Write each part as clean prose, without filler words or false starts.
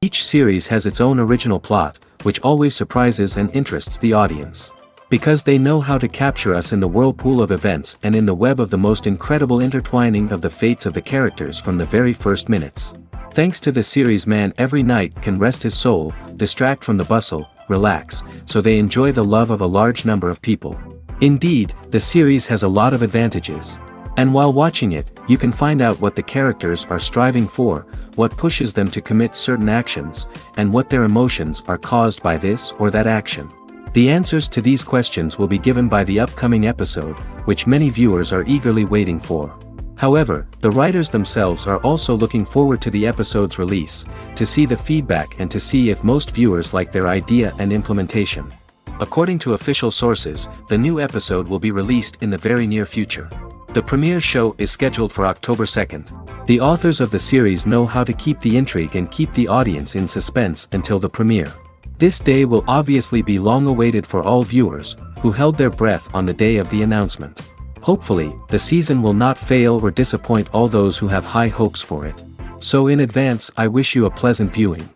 Each series has its own original plot, which always surprises and interests the audience. Because they know how to capture us in the whirlpool of events and in the web of the most incredible intertwining of the fates of the characters from the very first minutes. Thanks to the series, man every night can rest his soul, distract from the bustle, relax, so they enjoy the love of a large number of people. Indeed, the series has a lot of advantages. And while watching it, you can find out what the characters are striving for, what pushes them to commit certain actions, and what their emotions are caused by this or that action. The answers to these questions will be given by the upcoming episode, which many viewers are eagerly waiting for. However, the writers themselves are also looking forward to the episode's release, to see the feedback and to see if most viewers like their idea and implementation. According to official sources, the new episode will be released in the very near future. The premiere show is scheduled for October 2nd. The authors of the series know how to keep the intrigue and keep the audience in suspense until the premiere. This day will obviously be long awaited for all viewers, who held their breath on the day of the announcement. Hopefully, the season will not fail or disappoint all those who have high hopes for it. So in advance, I wish you a pleasant viewing.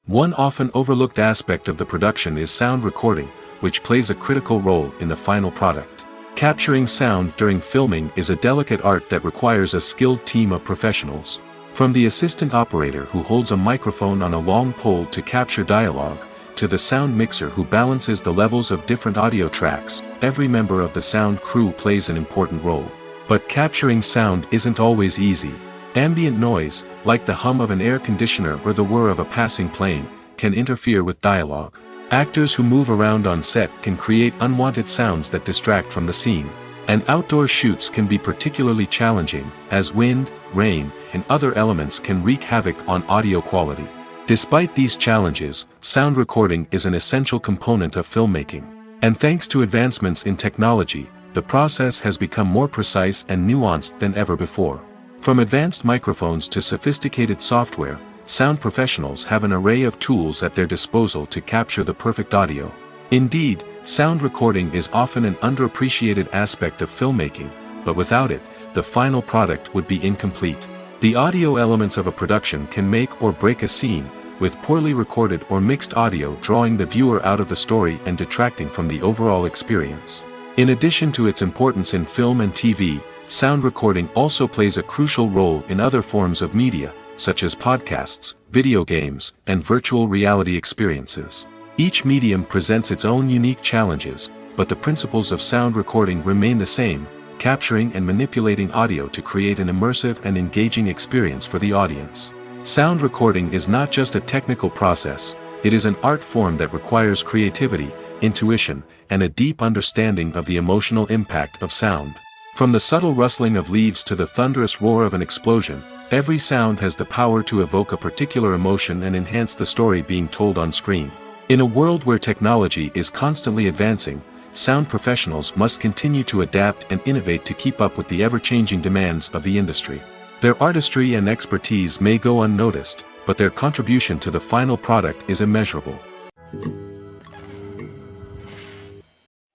One often overlooked aspect of the production is sound recording, which plays a critical role in the final product. Capturing sound during filming is a delicate art that requires a skilled team of professionals. From the assistant operator who holds a microphone on a long pole to capture dialogue, to the sound mixer who balances the levels of different audio tracks, every member of the sound crew plays an important role. But capturing sound isn't always easy. Ambient noise, like the hum of an air conditioner or the whir of a passing plane, can interfere with dialogue. Actors who move around on set can create unwanted sounds that distract from the scene. And outdoor shoots can be particularly challenging, as wind, rain, and other elements can wreak havoc on audio quality. Despite these challenges, sound recording is an essential component of filmmaking. And thanks to advancements in technology, the process has become more precise and nuanced than ever before. From advanced microphones to sophisticated software, sound professionals have an array of tools at their disposal to capture the perfect audio. Indeed, sound recording is often an underappreciated aspect of filmmaking, but without it, the final product would be incomplete. The audio elements of a production can make or break a scene, with poorly recorded or mixed audio drawing the viewer out of the story and detracting from the overall experience. In addition to its importance in film and TV, sound recording also plays a crucial role in other forms of media, such as podcasts, video games, and virtual reality experiences. Each medium presents its own unique challenges, but the principles of sound recording remain the same, capturing and manipulating audio to create an immersive and engaging experience for the audience. Sound recording is not just a technical process, it is an art form that requires creativity, intuition, and a deep understanding of the emotional impact of sound. From the subtle rustling of leaves to the thunderous roar of an explosion, every sound has the power to evoke a particular emotion and enhance the story being told on screen. In a world where technology is constantly advancing, sound professionals must continue to adapt and innovate to keep up with the ever-changing demands of the industry. Their artistry and expertise may go unnoticed, but their contribution to the final product is immeasurable.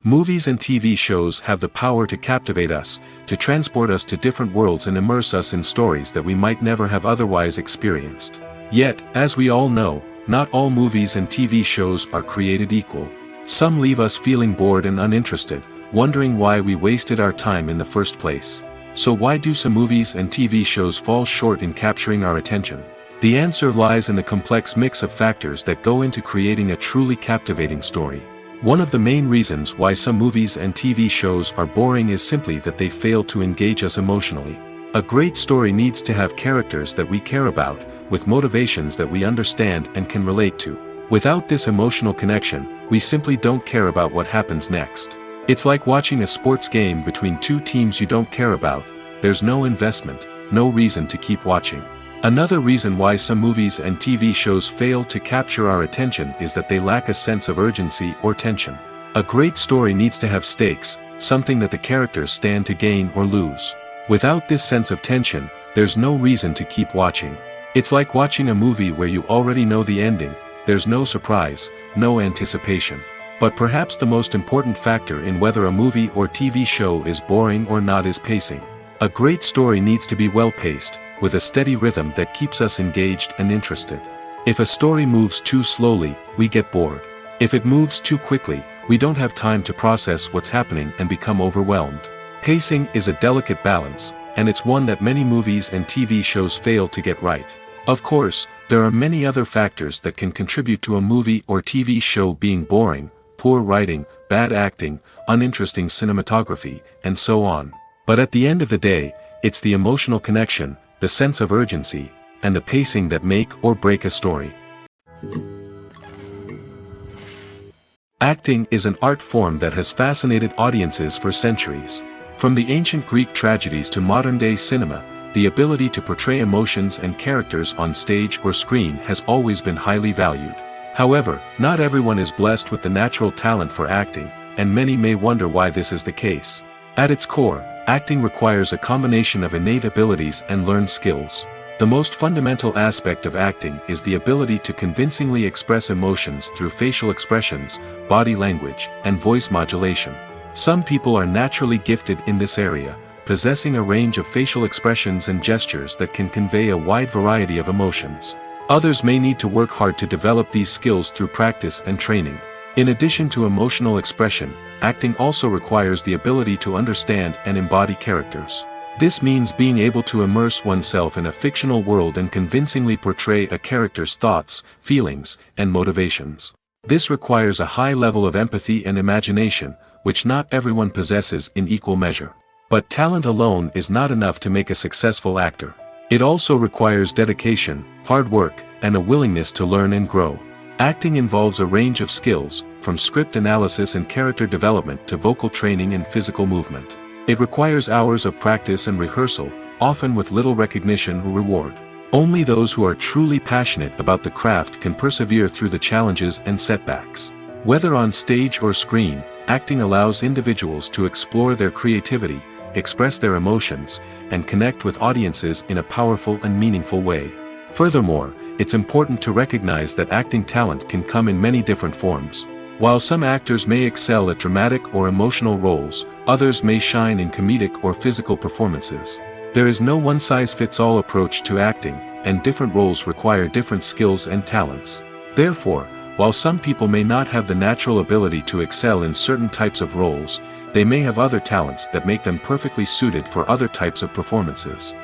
Movies and TV shows have the power to captivate us, to transport us to different worlds and immerse us in stories that we might never have otherwise experienced. Yet, as we all know, not all movies and TV shows are created equal. Some leave us feeling bored and uninterested, wondering why we wasted our time in the first place. So why do some movies and TV shows fall short in capturing our attention? The answer lies in the complex mix of factors that go into creating a truly captivating story. One of the main reasons why some movies and TV shows are boring is simply that they fail to engage us emotionally. A great story needs to have characters that we care about, with motivations that we understand and can relate to. Without this emotional connection, we simply don't care about what happens next. It's like watching a sports game between two teams you don't care about. There's no investment, no reason to keep watching. Another reason why some movies and TV shows fail to capture our attention is that they lack a sense of urgency or tension. A great story needs to have stakes, something that the characters stand to gain or lose. Without this sense of tension, there's no reason to keep watching. It's like watching a movie where you already know the ending. There's no surprise, no anticipation. But perhaps the most important factor in whether a movie or TV show is boring or not is pacing. A great story needs to be well-paced, with a steady rhythm that keeps us engaged and interested. If a story moves too slowly, we get bored. If it moves too quickly, we don't have time to process what's happening and become overwhelmed. Pacing is a delicate balance, and it's one that many movies and TV shows fail to get right. Of course, there are many other factors that can contribute to a movie or TV show being boring: poor writing, bad acting, uninteresting cinematography, and so on. But at the end of the day, it's the emotional connection, the sense of urgency, and the pacing that make or break a story. Acting is an art form that has fascinated audiences for centuries. From the ancient Greek tragedies to modern-day cinema, the ability to portray emotions and characters on stage or screen has always been highly valued. However, not everyone is blessed with the natural talent for acting, and many may wonder why this is the case. At its core, acting requires a combination of innate abilities and learned skills. The most fundamental aspect of acting is the ability to convincingly express emotions through facial expressions, body language, and voice modulation. Some people are naturally gifted in this area, possessing a range of facial expressions and gestures that can convey a wide variety of emotions. Others may need to work hard to develop these skills through practice and training. In addition to emotional expression, acting also requires the ability to understand and embody characters. This means being able to immerse oneself in a fictional world and convincingly portray a character's thoughts, feelings, and motivations. This requires a high level of empathy and imagination, which not everyone possesses in equal measure. But talent alone is not enough to make a successful actor. It also requires dedication, hard work, and a willingness to learn and grow. Acting involves a range of skills, from script analysis and character development to vocal training and physical movement. It requires hours of practice and rehearsal, often with little recognition or reward. Only those who are truly passionate about the craft can persevere through the challenges and setbacks. Whether on stage or screen, acting allows individuals to explore their creativity, express their emotions, and connect with audiences in a powerful and meaningful way. Furthermore, it's important to recognize that acting talent can come in many different forms. While some actors may excel at dramatic or emotional roles, others may shine in comedic or physical performances. There is no one-size-fits-all approach to acting, and different roles require different skills and talents. Therefore, while some people may not have the natural ability to excel in certain types of roles, they may have other talents that make them perfectly suited for other types of performances.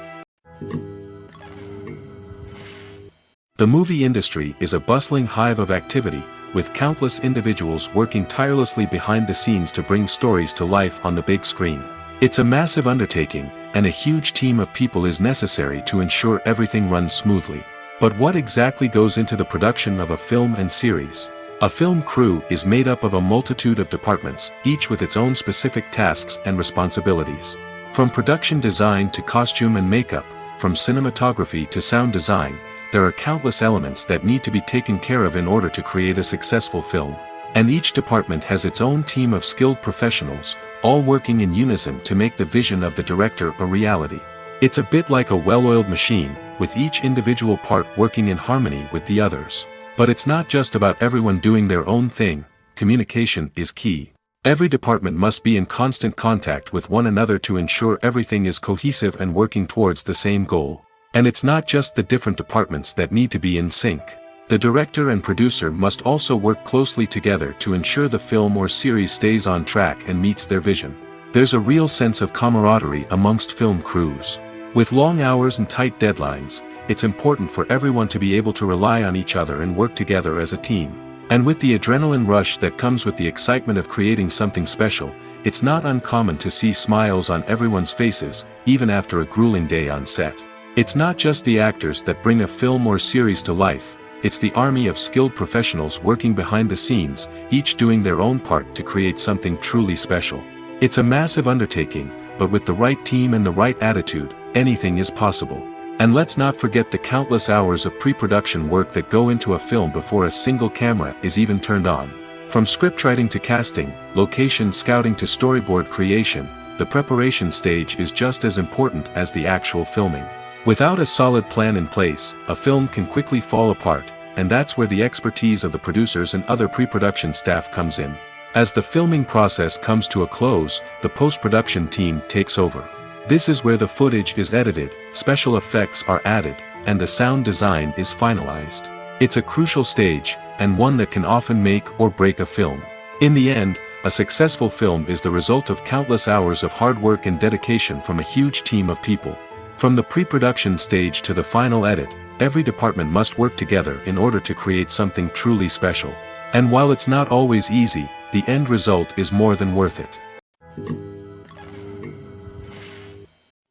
The movie industry is a bustling hive of activity, with countless individuals working tirelessly behind the scenes to bring stories to life on the big screen. It's a massive undertaking, and a huge team of people is necessary to ensure everything runs smoothly. But what exactly goes into the production of a film and series? A film crew is made up of a multitude of departments, each with its own specific tasks and responsibilities. From production design to costume and makeup, from cinematography to sound design, there are countless elements that need to be taken care of in order to create a successful film. And each department has its own team of skilled professionals, all working in unison to make the vision of the director a reality. It's a bit like a well-oiled machine, with each individual part working in harmony with the others. But it's not just about everyone doing their own thing. Communication is key. Every department must be in constant contact with one another to ensure everything is cohesive and working towards the same goal. And it's not just the different departments that need to be in sync. The director and producer must also work closely together to ensure the film or series stays on track and meets their vision. There's a real sense of camaraderie amongst film crews. With long hours and tight deadlines, it's important for everyone to be able to rely on each other and work together as a team. And with the adrenaline rush that comes with the excitement of creating something special, it's not uncommon to see smiles on everyone's faces, even after a grueling day on set. It's not just the actors that bring a film or series to life, it's the army of skilled professionals working behind the scenes, each doing their own part to create something truly special. It's a massive undertaking, but with the right team and the right attitude, anything is possible. And let's not forget the countless hours of pre-production work that go into a film before a single camera is even turned on. From scriptwriting to casting, location scouting to storyboard creation, the preparation stage is just as important as the actual filming. Without a solid plan in place, a film can quickly fall apart, and that's where the expertise of the producers and other pre-production staff comes in. As the filming process comes to a close, the post-production team takes over. This is where the footage is edited, special effects are added, and the sound design is finalized. It's a crucial stage, and one that can often make or break a film. In the end, a successful film is the result of countless hours of hard work and dedication from a huge team of people. From the pre-production stage to the final edit, every department must work together in order to create something truly special. And while it's not always easy, the end result is more than worth it.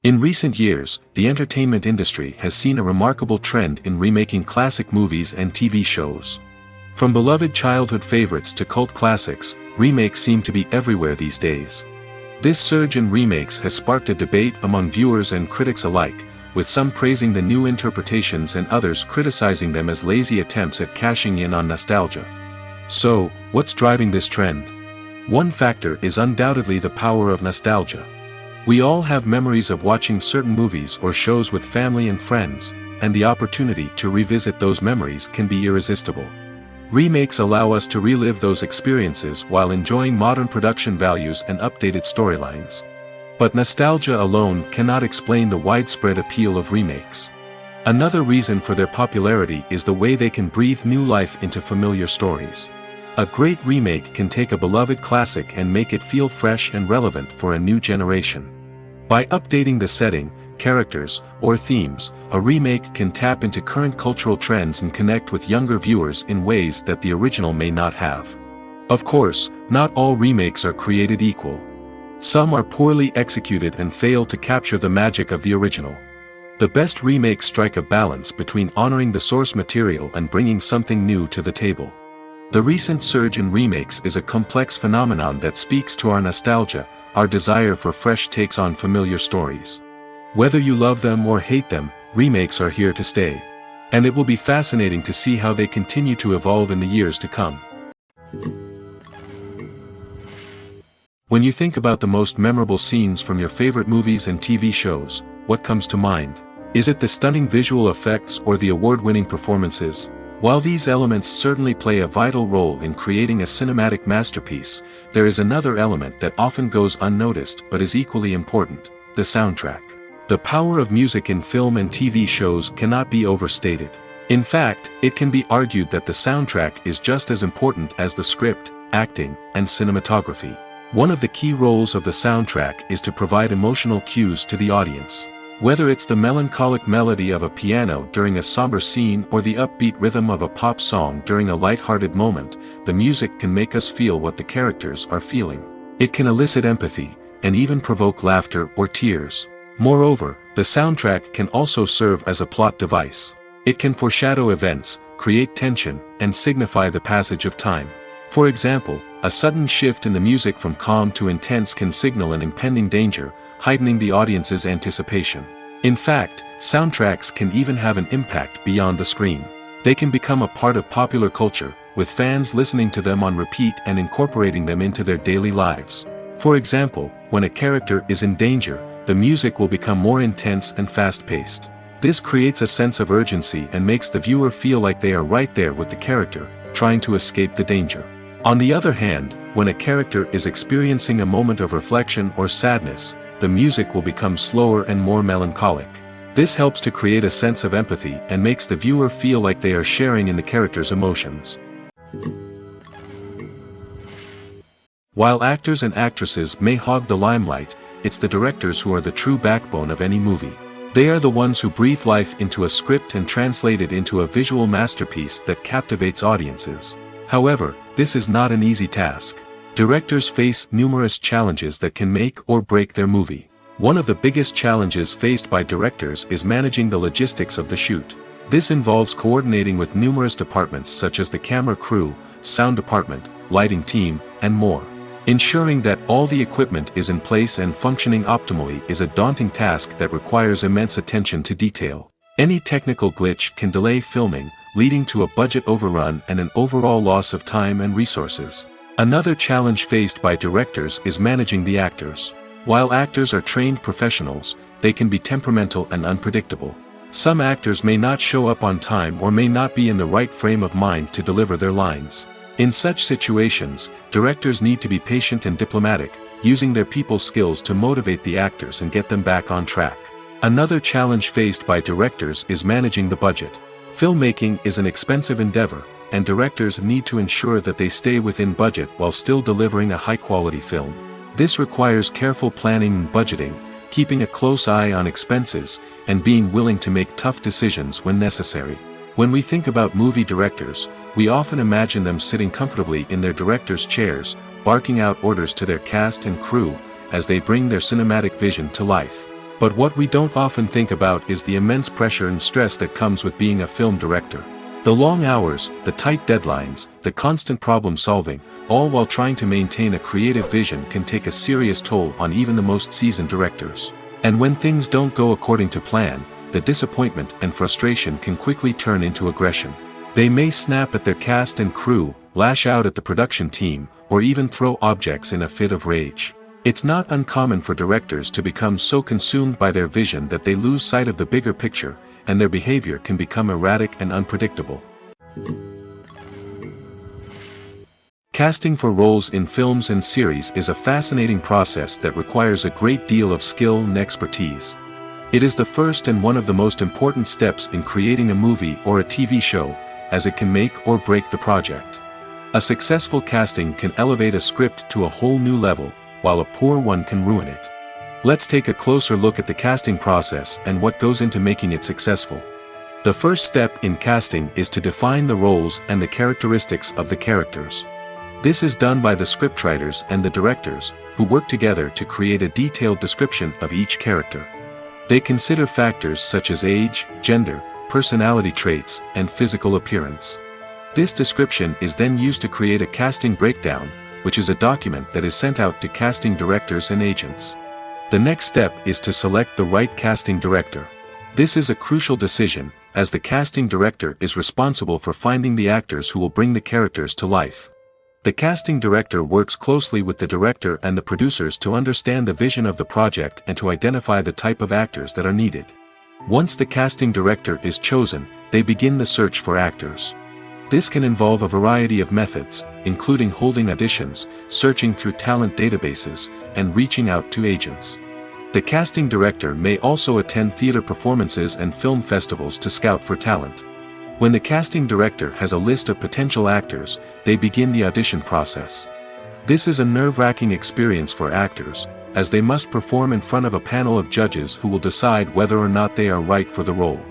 In recent years, the entertainment industry has seen a remarkable trend in remaking classic movies and TV shows. From beloved childhood favorites to cult classics, remakes seem to be everywhere these days. This surge in remakes has sparked a debate among viewers and critics alike, with some praising the new interpretations and others criticizing them as lazy attempts at cashing in on nostalgia. So, what's driving this trend? One factor is undoubtedly the power of nostalgia. We all have memories of watching certain movies or shows with family and friends, and the opportunity to revisit those memories can be irresistible. Remakes allow us to relive those experiences while enjoying modern production values and updated storylines. But nostalgia alone cannot explain the widespread appeal of remakes. Another reason for their popularity is the way they can breathe new life into familiar stories. A great remake can take a beloved classic and make it feel fresh and relevant for a new generation. By updating the setting, characters, or themes, a remake can tap into current cultural trends and connect with younger viewers in ways that the original may not have. Of course, not all remakes are created equal. Some are poorly executed and fail to capture the magic of the original. The best remakes strike a balance between honoring the source material and bringing something new to the table. The recent surge in remakes is a complex phenomenon that speaks to our nostalgia, our desire for fresh takes on familiar stories. Whether you love them or hate them, remakes are here to stay. And it will be fascinating to see how they continue to evolve in the years to come. When you think about the most memorable scenes from your favorite movies and TV shows, what comes to mind? Is it the stunning visual effects or the award-winning performances? While these elements certainly play a vital role in creating a cinematic masterpiece, there is another element that often goes unnoticed but is equally important: the soundtrack. The power of music in film and TV shows cannot be overstated. In fact, it can be argued that the soundtrack is just as important as the script, acting, and cinematography. One of the key roles of the soundtrack is to provide emotional cues to the audience. Whether it's the melancholic melody of a piano during a somber scene or the upbeat rhythm of a pop song during a light-hearted moment, the music can make us feel what the characters are feeling. It can elicit empathy, and even provoke laughter or tears. Moreover, the soundtrack can also serve as a plot device. It can foreshadow events, create tension, and signify the passage of time. For example, a sudden shift in the music from calm to intense can signal an impending danger, heightening the audience's anticipation. In fact, soundtracks can even have an impact beyond the screen. They can become a part of popular culture, with fans listening to them on repeat and incorporating them into their daily lives. For example, when a character is in danger, the music will become more intense and fast-paced. This creates a sense of urgency and makes the viewer feel like they are right there with the character, trying to escape the danger. On the other hand, when a character is experiencing a moment of reflection or sadness, the music will become slower and more melancholic. This helps to create a sense of empathy and makes the viewer feel like they are sharing in the character's emotions. While actors and actresses may hog the limelight, it's the directors who are the true backbone of any movie. They are the ones who breathe life into a script and translate it into a visual masterpiece that captivates audiences. However, this is not an easy task. Directors face numerous challenges that can make or break their movie. One of the biggest challenges faced by directors is managing the logistics of the shoot. This involves coordinating with numerous departments such as the camera crew, sound department, lighting team, and more. Ensuring that all the equipment is in place and functioning optimally is a daunting task that requires immense attention to detail. Any technical glitch can delay filming, leading to a budget overrun and an overall loss of time and resources. Another challenge faced by directors is managing the actors. While actors are trained professionals, they can be temperamental and unpredictable. Some actors may not show up on time or may not be in the right frame of mind to deliver their lines. In such situations, directors need to be patient and diplomatic, using their people skills to motivate the actors and get them back on track. Another challenge faced by directors is managing the budget. Filmmaking is an expensive endeavor, and directors need to ensure that they stay within budget while still delivering a high-quality film. This requires careful planning and budgeting, keeping a close eye on expenses, and being willing to make tough decisions when necessary. When we think about movie directors, we often imagine them sitting comfortably in their director's chairs, barking out orders to their cast and crew, as they bring their cinematic vision to life. But what we don't often think about is the immense pressure and stress that comes with being a film director. The long hours, the tight deadlines, the constant problem solving, all while trying to maintain a creative vision can take a serious toll on even the most seasoned directors. And when things don't go according to plan, the disappointment and frustration can quickly turn into aggression. They may snap at their cast and crew, lash out at the production team, or even throw objects in a fit of rage. It's not uncommon for directors to become so consumed by their vision that they lose sight of the bigger picture, and their behavior can become erratic and unpredictable. Casting for roles in films and series is a fascinating process that requires a great deal of skill and expertise. It is the first and one of the most important steps in creating a movie or a TV show, as it can make or break the project. A successful casting can elevate a script to a whole new level, while a poor one can ruin it. Let's take a closer look at the casting process and what goes into making it successful. The first step in casting is to define the roles and the characteristics of the characters. This is done by the scriptwriters and the directors, who work together to create a detailed description of each character. They consider factors such as age, gender, personality traits, and physical appearance. This description is then used to create a casting breakdown, which is a document that is sent out to casting directors and agents. The next step is to select the right casting director. This is a crucial decision, as the casting director is responsible for finding the actors who will bring the characters to life. The casting director works closely with the director and the producers to understand the vision of the project and to identify the type of actors that are needed. Once the casting director is chosen, they begin the search for actors. This can involve a variety of methods, including holding auditions, searching through talent databases, and reaching out to agents. The casting director may also attend theater performances and film festivals to scout for talent. When the casting director has a list of potential actors, they begin the audition process. This is a nerve-wracking experience for actors, as they must perform in front of a panel of judges who will decide whether or not they are right for the role.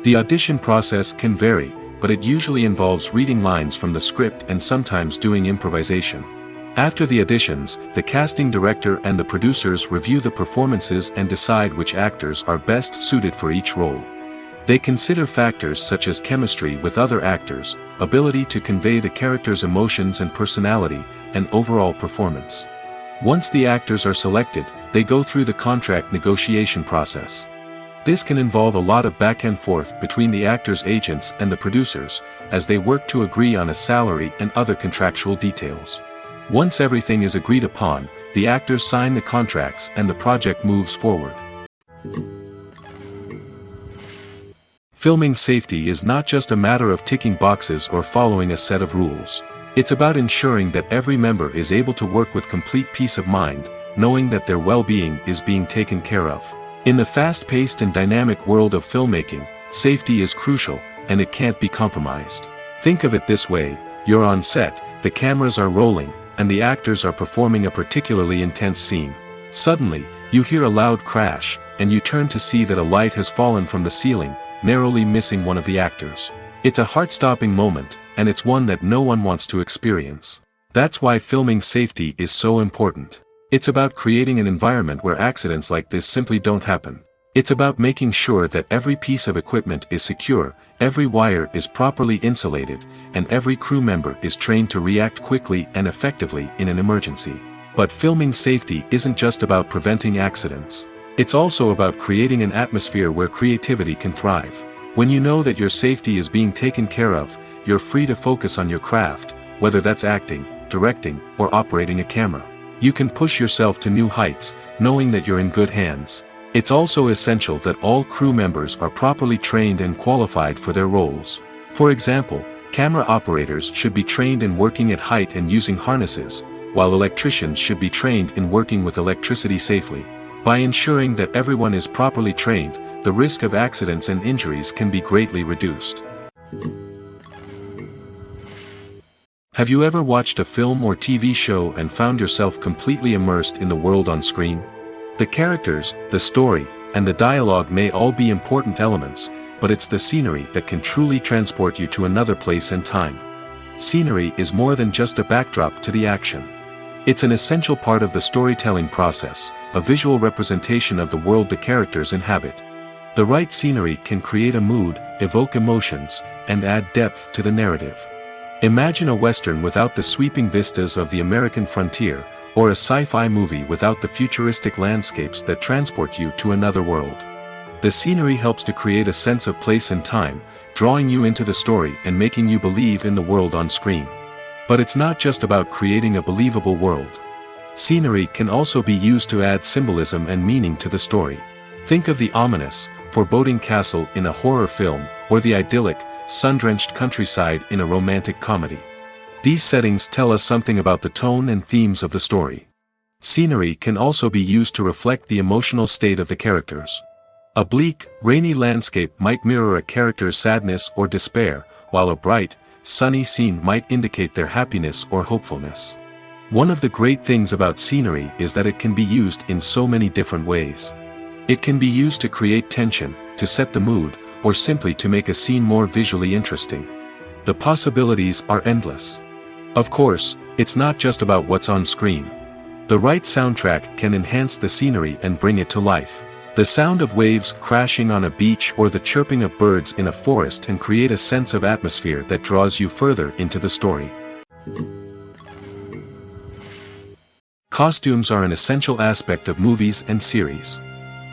The audition process can vary, but it usually involves reading lines from the script and sometimes doing improvisation. After the auditions, the casting director and the producers review the performances and decide which actors are best suited for each role. They consider factors such as chemistry with other actors, ability to convey the character's emotions and personality, and overall performance. Once the actors are selected, they go through the contract negotiation process. This can involve a lot of back and forth between the actors' agents and the producers, as they work to agree on a salary and other contractual details. Once everything is agreed upon, the actors sign the contracts and the project moves forward. Filming safety is not just a matter of ticking boxes or following a set of rules. It's about ensuring that every member is able to work with complete peace of mind, knowing that their well-being is being taken care of. In the fast-paced and dynamic world of filmmaking, safety is crucial, and it can't be compromised. Think of it this way: you're on set, the cameras are rolling, and the actors are performing a particularly intense scene. Suddenly, you hear a loud crash, and you turn to see that a light has fallen from the ceiling, narrowly missing one of the actors. It's a heart-stopping moment, and it's one that no one wants to experience. That's why filming safety is so important. It's about creating an environment where accidents like this simply don't happen. It's about making sure that every piece of equipment is secure, every wire is properly insulated, and every crew member is trained to react quickly and effectively in an emergency. But filming safety isn't just about preventing accidents. It's also about creating an atmosphere where creativity can thrive. When you know that your safety is being taken care of, you're free to focus on your craft, whether that's acting, directing, or operating a camera. You can push yourself to new heights, knowing that you're in good hands. It's also essential that all crew members are properly trained and qualified for their roles. For example, camera operators should be trained in working at height and using harnesses, while electricians should be trained in working with electricity safely. By ensuring that everyone is properly trained, the risk of accidents and injuries can be greatly reduced. Have you ever watched a film or TV show and found yourself completely immersed in the world on screen? The characters, the story, and the dialogue may all be important elements, but it's the scenery that can truly transport you to another place and time. Scenery is more than just a backdrop to the action. It's an essential part of the storytelling process, a visual representation of the world the characters inhabit. The right scenery can create a mood, evoke emotions, and add depth to the narrative. Imagine a Western without the sweeping vistas of the American frontier, or a sci-fi movie without the futuristic landscapes that transport you to another world. The scenery helps to create a sense of place and time, drawing you into the story and making you believe in the world on screen. But it's not just about creating a believable world. Scenery can also be used to add symbolism and meaning to the story. Think of the ominous, foreboding castle in a horror film, or the idyllic, sun-drenched countryside in a romantic comedy. These settings tell us something about the tone and themes of the story. Scenery can also be used to reflect the emotional state of the characters. A bleak, rainy landscape might mirror a character's sadness or despair, while a bright, sunny scene might indicate their happiness or hopefulness. One of the great things about scenery is that it can be used in so many different ways. It can be used to create tension, to set the mood, or simply to make a scene more visually interesting. The possibilities are endless. Of course, it's not just about what's on screen. The right soundtrack can enhance the scenery and bring it to life. The sound of waves crashing on a beach or the chirping of birds in a forest can create a sense of atmosphere that draws you further into the story. Costumes are an essential aspect of movies and series.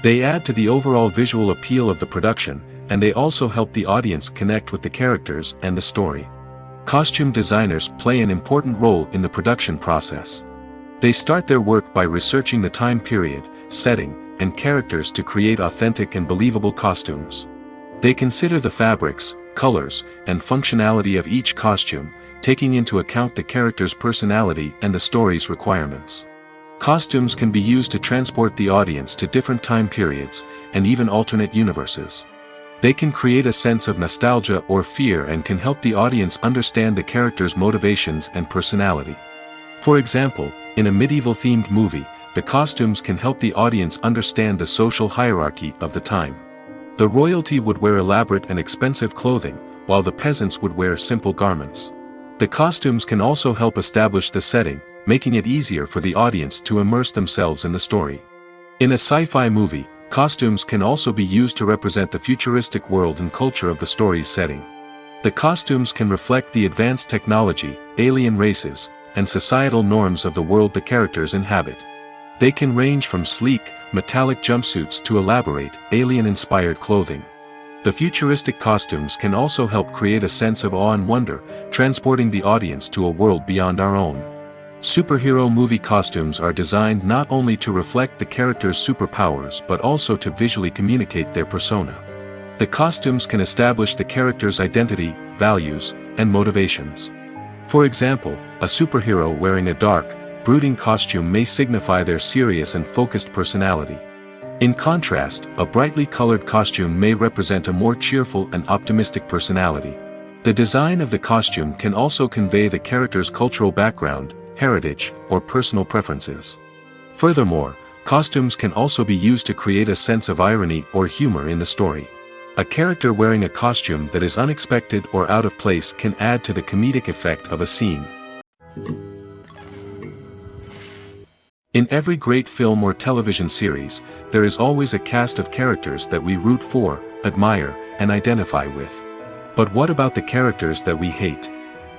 They add to the overall visual appeal of the production, and they also help the audience connect with the characters and the story. Costume designers play an important role in the production process. They start their work by researching the time period, setting, and characters to create authentic and believable costumes. They consider the fabrics, colors, and functionality of each costume, taking into account the character's personality and the story's requirements. Costumes can be used to transport the audience to different time periods, and even alternate universes. They can create a sense of nostalgia or fear and can help the audience understand the character's motivations and personality. For example, in a medieval-themed movie, the costumes can help the audience understand the social hierarchy of the time. The royalty would wear elaborate and expensive clothing, while the peasants would wear simple garments. The costumes can also help establish the setting, making it easier for the audience to immerse themselves in the story. In a sci-fi movie, costumes can also be used to represent the futuristic world and culture of the story's setting. The costumes can reflect the advanced technology, alien races, and societal norms of the world the characters inhabit. They can range from sleek, metallic jumpsuits to elaborate, alien-inspired clothing. The futuristic costumes can also help create a sense of awe and wonder, transporting the audience to a world beyond our own. Superhero movie costumes are designed not only to reflect the character's superpowers but also to visually communicate their persona. The costumes can establish the character's identity, values, and motivations. For example, a superhero wearing a dark, brooding costume may signify their serious and focused personality. In contrast, a brightly colored costume may represent a more cheerful and optimistic personality. The design of the costume can also convey the character's cultural background, heritage, or personal preferences. Furthermore, costumes can also be used to create a sense of irony or humor in the story. A character wearing a costume that is unexpected or out of place can add to the comedic effect of a scene. In every great film or television series, there is always a cast of characters that we root for, admire, and identify with. But what about the characters that we hate?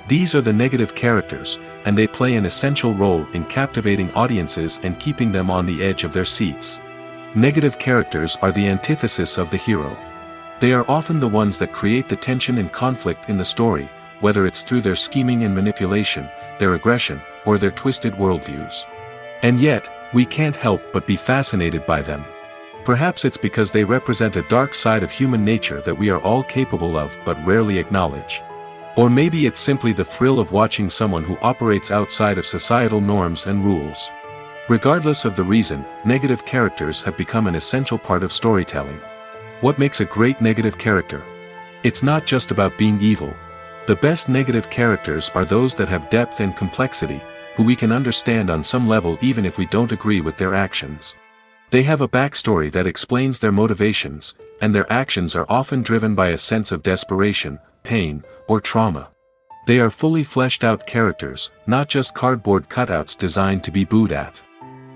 These are the negative characters, and they play an essential role in captivating audiences and keeping them on the edge of their seats. Negative characters are the antithesis of the hero. They are often the ones that create the tension and conflict in the story, whether it's through their scheming and manipulation, their aggression, or their twisted worldviews. And yet, we can't help but be fascinated by them. Perhaps it's because they represent a dark side of human nature that we are all capable of but rarely acknowledge. Or maybe it's simply the thrill of watching someone who operates outside of societal norms and rules. Regardless of the reason, negative characters have become an essential part of storytelling. What makes a great negative character? It's not just about being evil. The best negative characters are those that have depth and complexity, who we can understand on some level even if we don't agree with their actions. They have a backstory that explains their motivations, and their actions are often driven by a sense of desperation, pain, or trauma. They are fully fleshed out characters, not just cardboard cutouts designed to be booed at.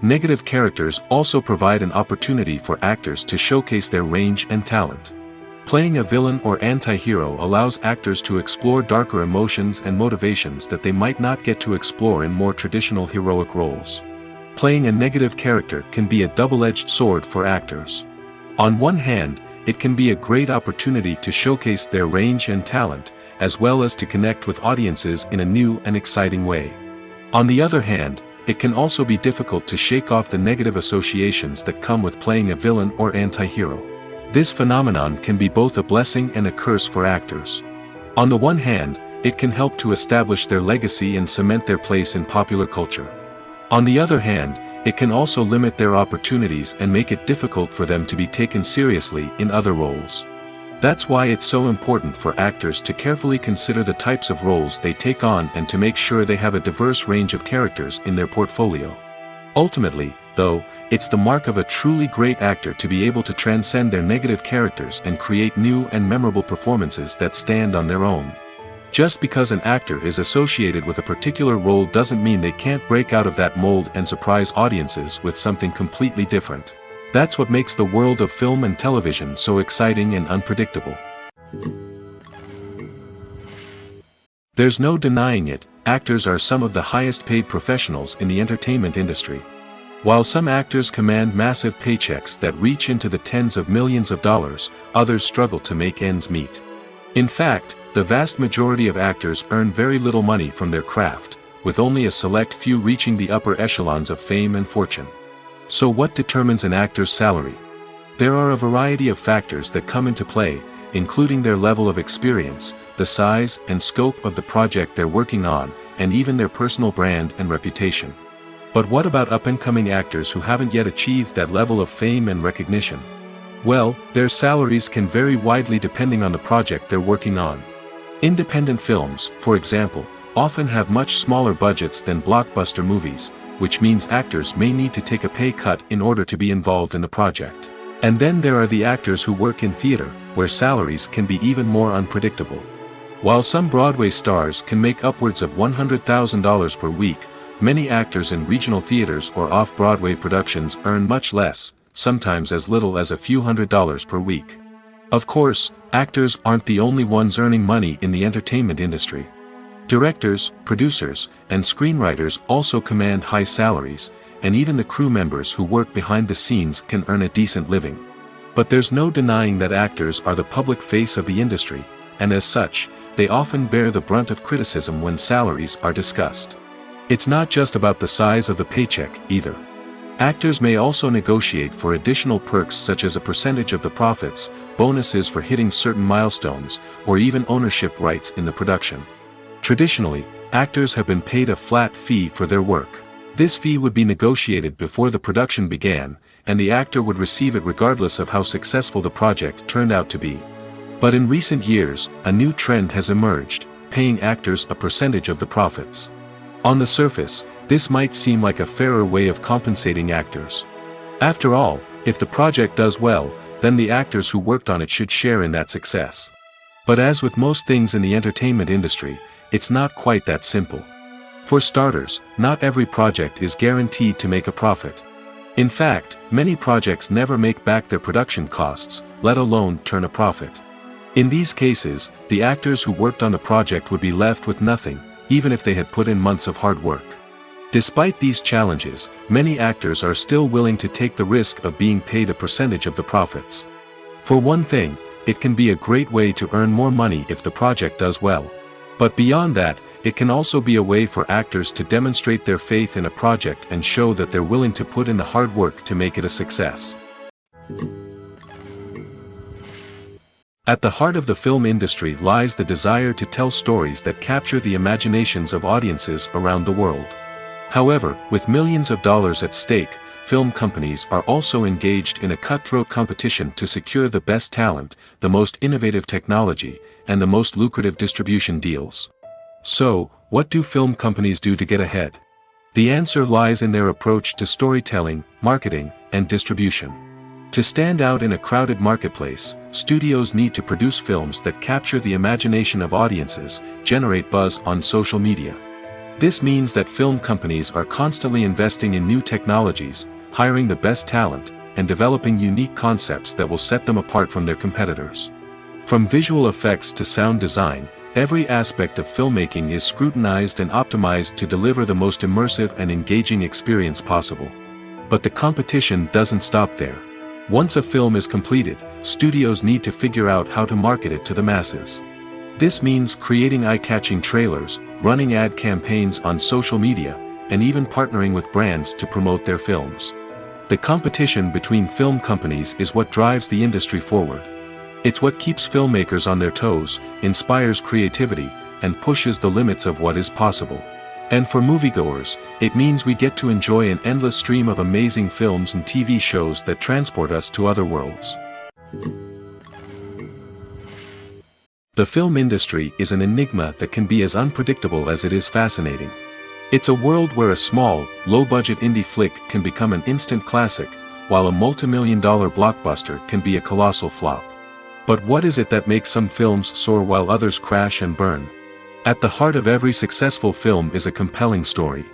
Negative characters also provide an opportunity for actors to showcase their range and talent. Playing a villain or anti-hero allows actors to explore darker emotions and motivations that they might not get to explore in more traditional heroic roles. Playing a negative character can be a double-edged sword for actors. On one hand, it can be a great opportunity to showcase their range and talent, as well as to connect with audiences in a new and exciting way. On the other hand, it can also be difficult to shake off the negative associations that come with playing a villain or anti-hero. This phenomenon can be both a blessing and a curse for actors. On the one hand, it can help to establish their legacy and cement their place in popular culture. On the other hand, it can also limit their opportunities and make it difficult for them to be taken seriously in other roles. That's why it's so important for actors to carefully consider the types of roles they take on and to make sure they have a diverse range of characters in their portfolio. Ultimately, though, it's the mark of a truly great actor to be able to transcend their negative characters and create new and memorable performances that stand on their own. Just because an actor is associated with a particular role doesn't mean they can't break out of that mold and surprise audiences with something completely different. That's what makes the world of film and television so exciting and unpredictable. There's no denying it, actors are some of the highest paid professionals in the entertainment industry. While some actors command massive paychecks that reach into the tens of millions of dollars, others struggle to make ends meet. In fact, the vast majority of actors earn very little money from their craft, with only a select few reaching the upper echelons of fame and fortune. So what determines an actor's salary? There are a variety of factors that come into play, including their level of experience, the size and scope of the project they're working on, and even their personal brand and reputation. But what about up-and-coming actors who haven't yet achieved that level of fame and recognition? Well, their salaries can vary widely depending on the project they're working on. Independent films, for example, often have much smaller budgets than blockbuster movies, which means actors may need to take a pay cut in order to be involved in the project. And then there are the actors who work in theater, where salaries can be even more unpredictable. While some Broadway stars can make upwards of $100,000 per week, many actors in regional theaters or off-Broadway productions earn much less, sometimes as little as a few $100s per week. Of course, actors aren't the only ones earning money in the entertainment industry. Directors, producers, and screenwriters also command high salaries, and even the crew members who work behind the scenes can earn a decent living. But there's no denying that actors are the public face of the industry, and as such, they often bear the brunt of criticism when salaries are discussed. It's not just about the size of the paycheck, either. Actors may also negotiate for additional perks such as a percentage of the profits, bonuses for hitting certain milestones, or even ownership rights in the production. Traditionally, actors have been paid a flat fee for their work. This fee would be negotiated before the production began, and the actor would receive it regardless of how successful the project turned out to be. But in recent years, a new trend has emerged, paying actors a percentage of the profits. On the surface, This might seem like a fairer way of compensating actors. After all, if the project does well, then the actors who worked on it should share in that success. But as with most things in the entertainment industry, it's not quite that simple. For starters, not every project is guaranteed to make a profit. In fact, many projects never make back their production costs, let alone turn a profit. In these cases, the actors who worked on the project would be left with nothing, even if they had put in months of hard work. Despite these challenges, many actors are still willing to take the risk of being paid a percentage of the profits. For one thing, it can be a great way to earn more money if the project does well. But beyond that, it can also be a way for actors to demonstrate their faith in a project and show that they're willing to put in the hard work to make it a success. At the heart of the film industry lies the desire to tell stories that capture the imaginations of audiences around the world. However, with millions of dollars at stake, film companies are also engaged in a cutthroat competition to secure the best talent, the most innovative technology, and the most lucrative distribution deals. So, what do film companies do to get ahead? The answer lies in their approach to storytelling, marketing, and distribution. To stand out in a crowded marketplace, studios need to produce films that capture the imagination of audiences, generate buzz on social media. This means that film companies are constantly investing in new technologies, hiring the best talent, and developing unique concepts that will set them apart from their competitors. From visual effects to sound design, every aspect of filmmaking is scrutinized and optimized to deliver the most immersive and engaging experience possible. But the competition doesn't stop there. Once a film is completed, studios need to figure out how to market it to the masses. This means creating eye-catching trailers, running ad campaigns on social media, and even partnering with brands to promote their films. The competition between film companies is what drives the industry forward. It's what keeps filmmakers on their toes, inspires creativity, and pushes the limits of what is possible. And for moviegoers, it means we get to enjoy an endless stream of amazing films and TV shows that transport us to other worlds. The film industry is an enigma that can be as unpredictable as it is fascinating. It's a world where a small, low-budget indie flick can become an instant classic, while a multi-million-dollar blockbuster can be a colossal flop. But what is it that makes some films soar while others crash and burn? At the heart of every successful film is a compelling story.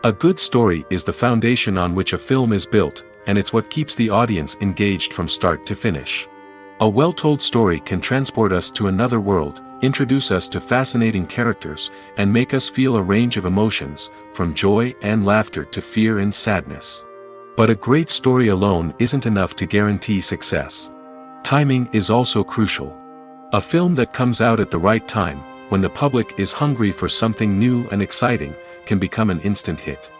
A good story is the foundation on which a film is built, and it's what keeps the audience engaged from start to finish. A well-told story can transport us to another world, introduce us to fascinating characters, and make us feel a range of emotions, from joy and laughter to fear and sadness. But a great story alone isn't enough to guarantee success. Timing is also crucial. A film that comes out at the right time, when the public is hungry for something new and exciting, can become an instant hit.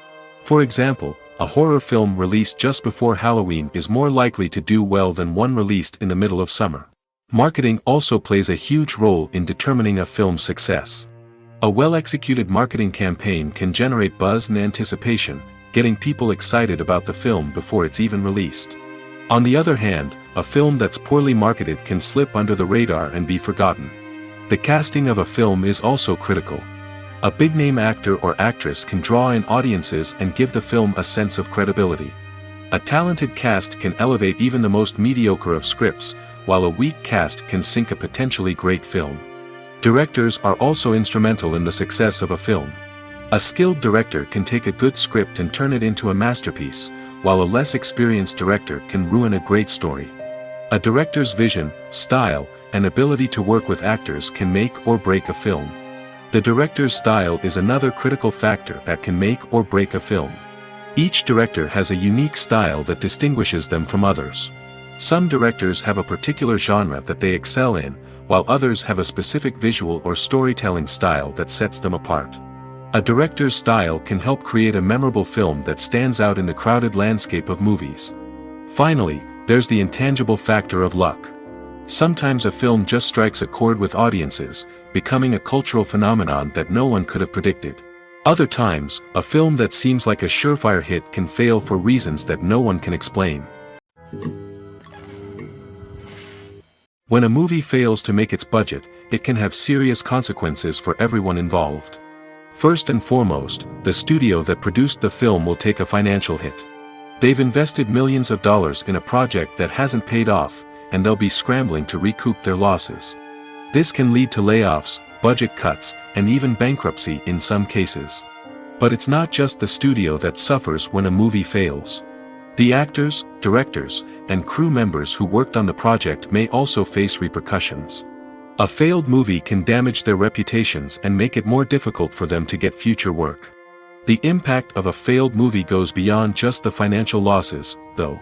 For example, a horror film released just before Halloween is more likely to do well than one released in the middle of summer. Marketing also plays a huge role in determining a film's success. A well-executed marketing campaign can generate buzz and anticipation, getting people excited about the film before it's even released. On the other hand, a film that's poorly marketed can slip under the radar and be forgotten. The casting of a film is also critical. A big-name actor or actress can draw in audiences and give the film a sense of credibility. A talented cast can elevate even the most mediocre of scripts, while a weak cast can sink a potentially great film. Directors are also instrumental in the success of a film. A skilled director can take a good script and turn it into a masterpiece, while a less experienced director can ruin a great story. A director's vision, style, and ability to work with actors can make or break a film. The director's style is another critical factor that can make or break a film. Each director has a unique style that distinguishes them from others. Some directors have a particular genre that they excel in, while others have a specific visual or storytelling style that sets them apart. A director's style can help create a memorable film that stands out in the crowded landscape of movies. Finally, there's the intangible factor of luck. Sometimes a film just strikes a chord with audiences, becoming a cultural phenomenon that no one could have predicted. Other times, a film that seems like a surefire hit can fail for reasons that no one can explain. When a movie fails to make its budget, it can have serious consequences for everyone involved. First and foremost, the studio that produced the film will take a financial hit. They've invested millions of dollars in a project that hasn't paid off, and they'll be scrambling to recoup their losses. This can lead to layoffs, budget cuts, and even bankruptcy in some cases. But it's not just the studio that suffers when a movie fails. The actors, directors, and crew members who worked on the project may also face repercussions. A failed movie can damage their reputations and make it more difficult for them to get future work. The impact of a failed movie goes beyond just the financial losses, though.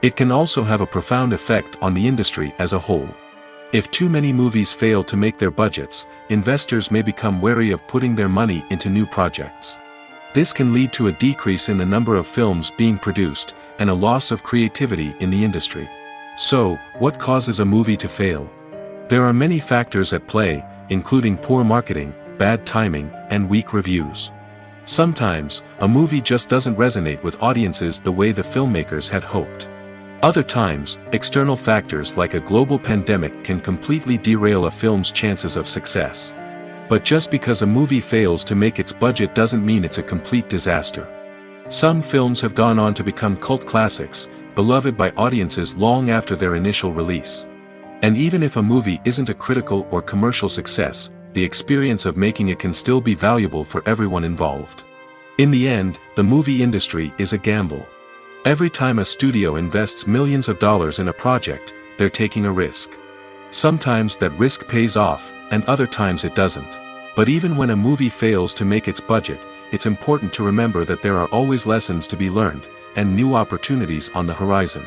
It can also have a profound effect on the industry as a whole. If too many movies fail to make their budgets, investors may become wary of putting their money into new projects. This can lead to a decrease in the number of films being produced, and a loss of creativity in the industry. So, what causes a movie to fail? There are many factors at play, including poor marketing, bad timing, and weak reviews. Sometimes, a movie just doesn't resonate with audiences the way the filmmakers had hoped. Other times, external factors like a global pandemic can completely derail a film's chances of success. But just because a movie fails to make its budget doesn't mean it's a complete disaster. Some films have gone on to become cult classics, beloved by audiences long after their initial release. And even if a movie isn't a critical or commercial success, the experience of making it can still be valuable for everyone involved. In the end, the movie industry is a gamble. Every time a studio invests millions of dollars in a project, they're taking a risk. Sometimes that risk pays off, and other times it doesn't. But even when a movie fails to make its budget, it's important to remember that there are always lessons to be learned, and new opportunities on the horizon.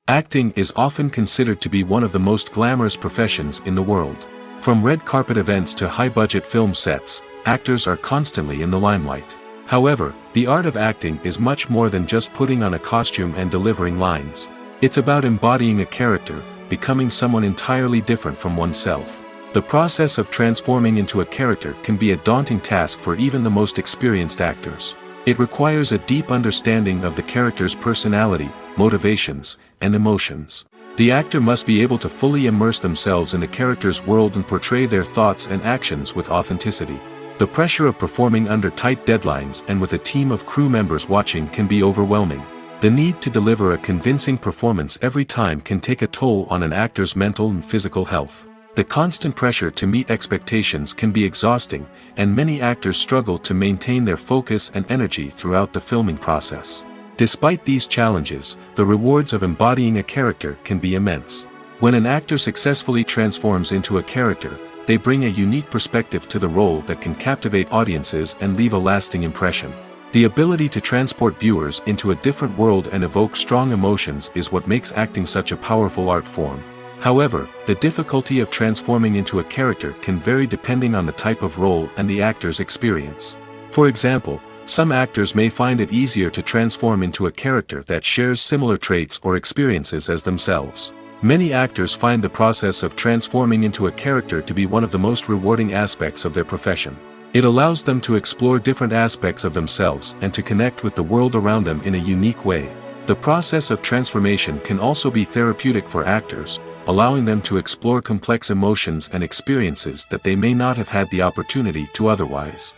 Acting is often considered to be one of the most glamorous professions in the world. From red carpet events to high-budget film sets, actors are constantly in the limelight. However, the art of acting is much more than just putting on a costume and delivering lines. It's about embodying a character, becoming someone entirely different from oneself. The process of transforming into a character can be a daunting task for even the most experienced actors. It requires a deep understanding of the character's personality, motivations, and emotions. The actor must be able to fully immerse themselves in the character's world and portray their thoughts and actions with authenticity. The pressure of performing under tight deadlines and with a team of crew members watching can be overwhelming. The need to deliver a convincing performance every time can take a toll on an actor's mental and physical health. The constant pressure to meet expectations can be exhausting, and many actors struggle to maintain their focus and energy throughout the filming process. Despite these challenges, the rewards of embodying a character can be immense. When an actor successfully transforms into a character, they bring a unique perspective to the role that can captivate audiences and leave a lasting impression. The ability to transport viewers into a different world and evoke strong emotions is what makes acting such a powerful art form. However, the difficulty of transforming into a character can vary depending on the type of role and the actor's experience. For example, some actors may find it easier to transform into a character that shares similar traits or experiences as themselves. Many actors find the process of transforming into a character to be one of the most rewarding aspects of their profession. It allows them to explore different aspects of themselves and to connect with the world around them in a unique way. The process of transformation can also be therapeutic for actors, allowing them to explore complex emotions and experiences that they may not have had the opportunity to otherwise.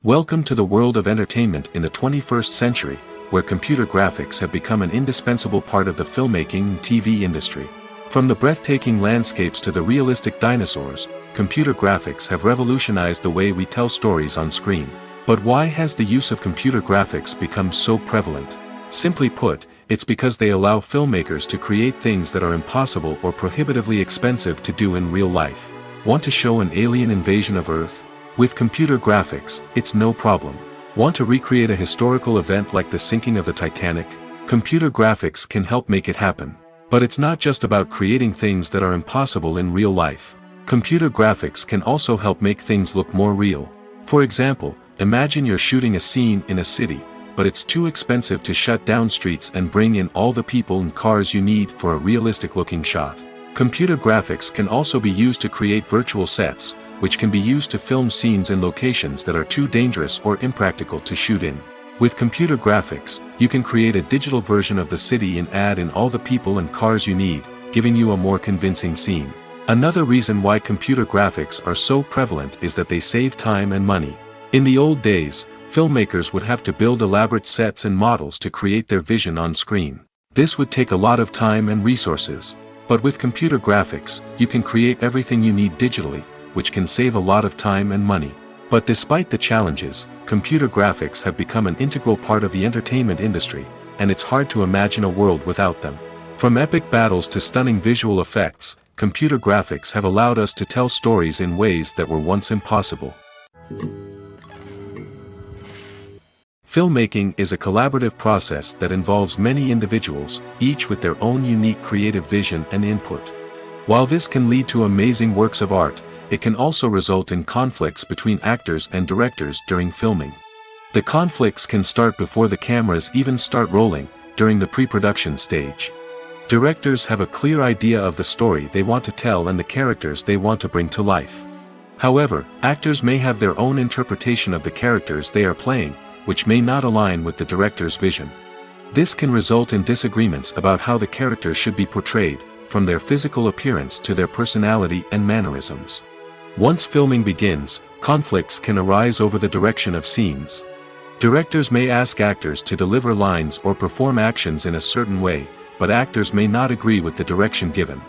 Welcome to the world of entertainment in the 21st century, where computer graphics have become an indispensable part of the filmmaking and TV industry. From the breathtaking landscapes to the realistic dinosaurs, computer graphics have revolutionized the way we tell stories on screen. But why has the use of computer graphics become so prevalent? Simply put, it's because they allow filmmakers to create things that are impossible or prohibitively expensive to do in real life. Want to show an alien invasion of Earth? With computer graphics, it's no problem. Want to recreate a historical event like the sinking of the Titanic? Computer graphics can help make it happen. But it's not just about creating things that are impossible in real life. Computer graphics can also help make things look more real. For example, imagine you're shooting a scene in a city, but it's too expensive to shut down streets and bring in all the people and cars you need for a realistic-looking shot. Computer graphics can also be used to create virtual sets, which can be used to film scenes in locations that are too dangerous or impractical to shoot in. With computer graphics, you can create a digital version of the city and add in all the people and cars you need, giving you a more convincing scene. Another reason why computer graphics are so prevalent is that they save time and money. In the old days, filmmakers would have to build elaborate sets and models to create their vision on screen. This would take a lot of time and resources. But with computer graphics, you can create everything you need digitally, which can save a lot of time and money. But despite the challenges, computer graphics have become an integral part of the entertainment industry, and it's hard to imagine a world without them. From epic battles to stunning visual effects, computer graphics have allowed us to tell stories in ways that were once impossible. Filmmaking is a collaborative process that involves many individuals, each with their own unique creative vision and input. While this can lead to amazing works of art, it can also result in conflicts between actors and directors during filming. The conflicts can start before the cameras even start rolling, during the pre-production stage. Directors have a clear idea of the story they want to tell and the characters they want to bring to life. However, actors may have their own interpretation of the characters they are playing, which may not align with the director's vision. This can result in disagreements about how the characters should be portrayed, from their physical appearance to their personality and mannerisms. Once filming begins, conflicts can arise over the direction of scenes. Directors may ask actors to deliver lines or perform actions in a certain way, but actors may not agree with the direction given.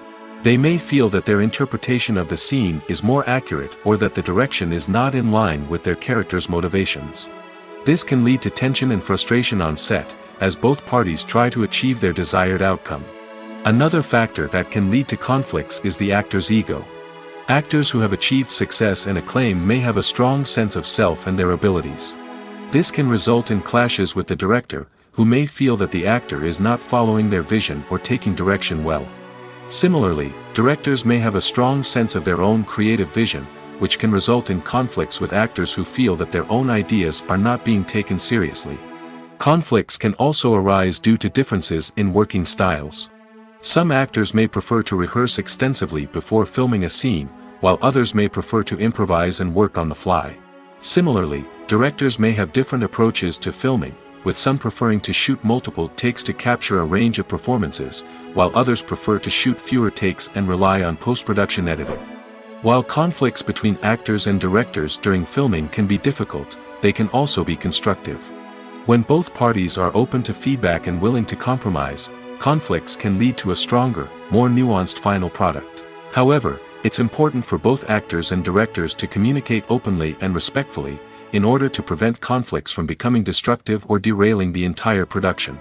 They may feel that their interpretation of the scene is more accurate or that the direction is not in line with their character's motivations. This can lead to tension and frustration on set, as both parties try to achieve their desired outcome. Another factor that can lead to conflicts is the actor's ego. Actors who have achieved success and acclaim may have a strong sense of self and their abilities. This can result in clashes with the director, who may feel that the actor is not following their vision or taking direction well. Similarly, directors may have a strong sense of their own creative vision, which can result in conflicts with actors who feel that their own ideas are not being taken seriously. Conflicts can also arise due to differences in working styles. Some actors may prefer to rehearse extensively before filming a scene, while others may prefer to improvise and work on the fly. Similarly, directors may have different approaches to filming, with some preferring to shoot multiple takes to capture a range of performances, while others prefer to shoot fewer takes and rely on post-production editing. While conflicts between actors and directors during filming can be difficult, they can also be constructive. When both parties are open to feedback and willing to compromise, conflicts can lead to a stronger, more nuanced final product. However, it's important for both actors and directors to communicate openly and respectfully, in order to prevent conflicts from becoming destructive or derailing the entire production.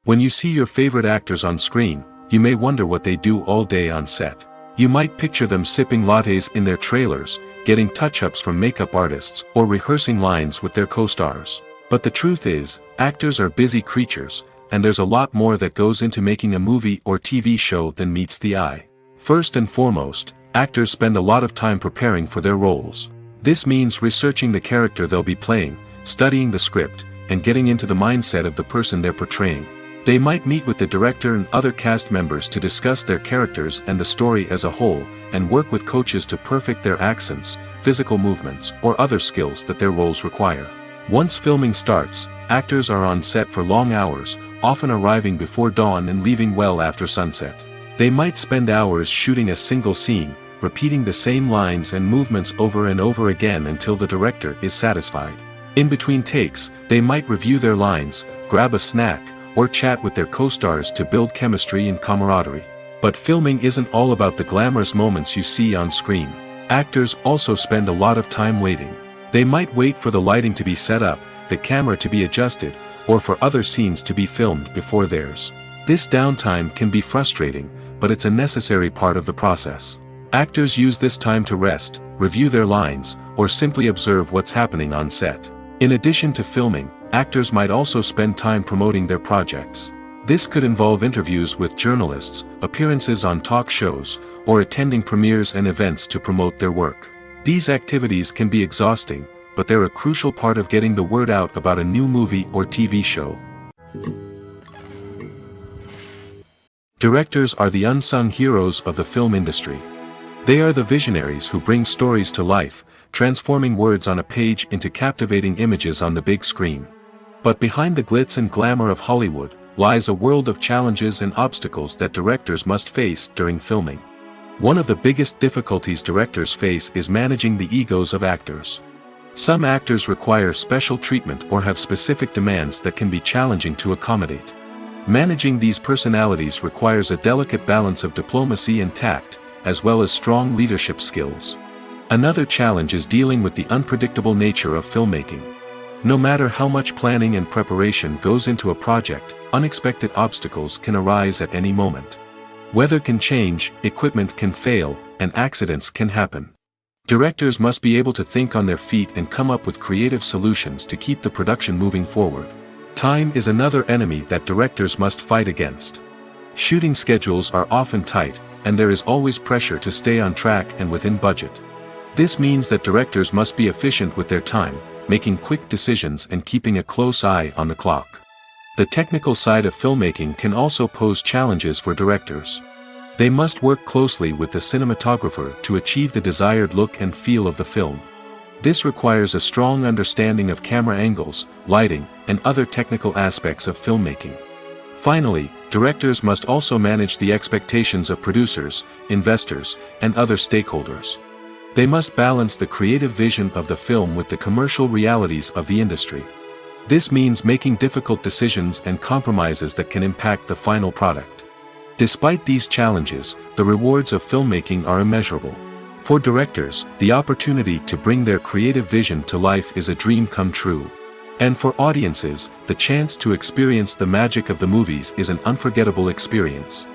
When you see your favorite actors on screen, you may wonder what they do all day on set. You might picture them sipping lattes in their trailers, getting touch-ups from makeup artists, or rehearsing lines with their co-stars. But the truth is, actors are busy creatures, and there's a lot more that goes into making a movie or TV show than meets the eye. First and foremost, actors spend a lot of time preparing for their roles. This means researching the character they'll be playing, studying the script, and getting into the mindset of the person they're portraying. They might meet with the director and other cast members to discuss their characters and the story as a whole, and work with coaches to perfect their accents, physical movements, or other skills that their roles require. Once filming starts, actors are on set for long hours, often arriving before dawn and leaving well after sunset. They might spend hours shooting a single scene, repeating the same lines and movements over and over again until the director is satisfied. In between takes, they might review their lines, grab a snack, or chat with their co-stars to build chemistry and camaraderie. But filming isn't all about the glamorous moments you see on screen. Actors also spend a lot of time waiting. They might wait for the lighting to be set up, the camera to be adjusted, or for other scenes to be filmed before theirs. This downtime can be frustrating, but it's a necessary part of the process. Actors use this time to rest, review their lines, or simply observe what's happening on set. In addition to filming, actors might also spend time promoting their projects. This could involve interviews with journalists, appearances on talk shows, or attending premieres and events to promote their work. These activities can be exhausting, but they're a crucial part of getting the word out about a new movie or TV show. Directors are the unsung heroes of the film industry. They are the visionaries who bring stories to life, transforming words on a page into captivating images on the big screen. But behind the glitz and glamour of Hollywood, lies a world of challenges and obstacles that directors must face during filming. One of the biggest difficulties directors face is managing the egos of actors. Some actors require special treatment or have specific demands that can be challenging to accommodate. Managing these personalities requires a delicate balance of diplomacy and tact, as well as strong leadership skills. Another challenge is dealing with the unpredictable nature of filmmaking. No matter how much planning and preparation goes into a project, unexpected obstacles can arise at any moment. Weather can change, equipment can fail, and accidents can happen. Directors must be able to think on their feet and come up with creative solutions to keep the production moving forward. Time is another enemy that directors must fight against. Shooting schedules are often tight, and there is always pressure to stay on track and within budget. This means that directors must be efficient with their time, making quick decisions and keeping a close eye on the clock. The technical side of filmmaking can also pose challenges for directors. They must work closely with the cinematographer to achieve the desired look and feel of the film. This requires a strong understanding of camera angles, lighting, and other technical aspects of filmmaking. Finally, directors must also manage the expectations of producers, investors, and other stakeholders. They must balance the creative vision of the film with the commercial realities of the industry. This means making difficult decisions and compromises that can impact the final product. Despite these challenges, the rewards of filmmaking are immeasurable. For directors, the opportunity to bring their creative vision to life is a dream come true. And for audiences, the chance to experience the magic of the movies is an unforgettable experience.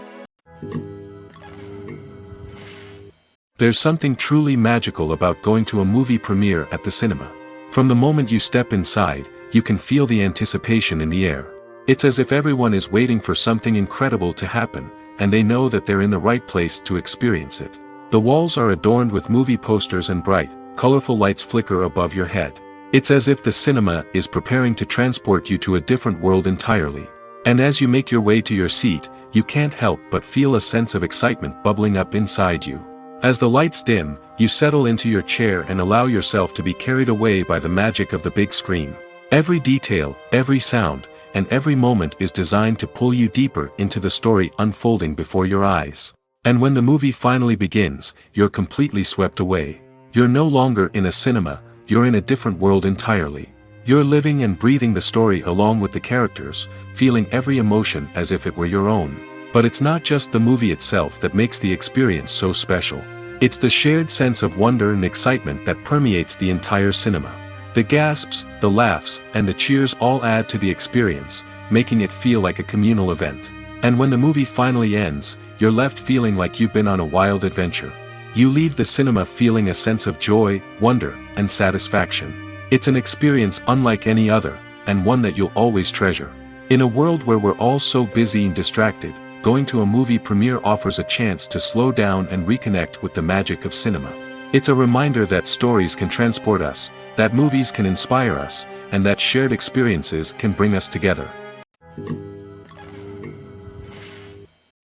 There's something truly magical about going to a movie premiere at the cinema. From the moment you step inside, you can feel the anticipation in the air. It's as if everyone is waiting for something incredible to happen, and they know that they're in the right place to experience it. The walls are adorned with movie posters and bright, colorful lights flicker above your head. It's as if the cinema is preparing to transport you to a different world entirely. And as you make your way to your seat, you can't help but feel a sense of excitement bubbling up inside you. As the lights dim, you settle into your chair and allow yourself to be carried away by the magic of the big screen. Every detail, every sound, and every moment is designed to pull you deeper into the story unfolding before your eyes. And when the movie finally begins, you're completely swept away. You're no longer in a cinema, you're in a different world entirely. You're living and breathing the story along with the characters, feeling every emotion as if it were your own. But it's not just the movie itself that makes the experience so special. It's the shared sense of wonder and excitement that permeates the entire cinema. The gasps, the laughs, and the cheers all add to the experience, making it feel like a communal event. And when the movie finally ends, you're left feeling like you've been on a wild adventure. You leave the cinema feeling a sense of joy, wonder, and satisfaction. It's an experience unlike any other, and one that you'll always treasure. In a world where we're all so busy and distracted, going to a movie premiere offers a chance to slow down and reconnect with the magic of cinema. It's a reminder that stories can transport us, that movies can inspire us, and that shared experiences can bring us together.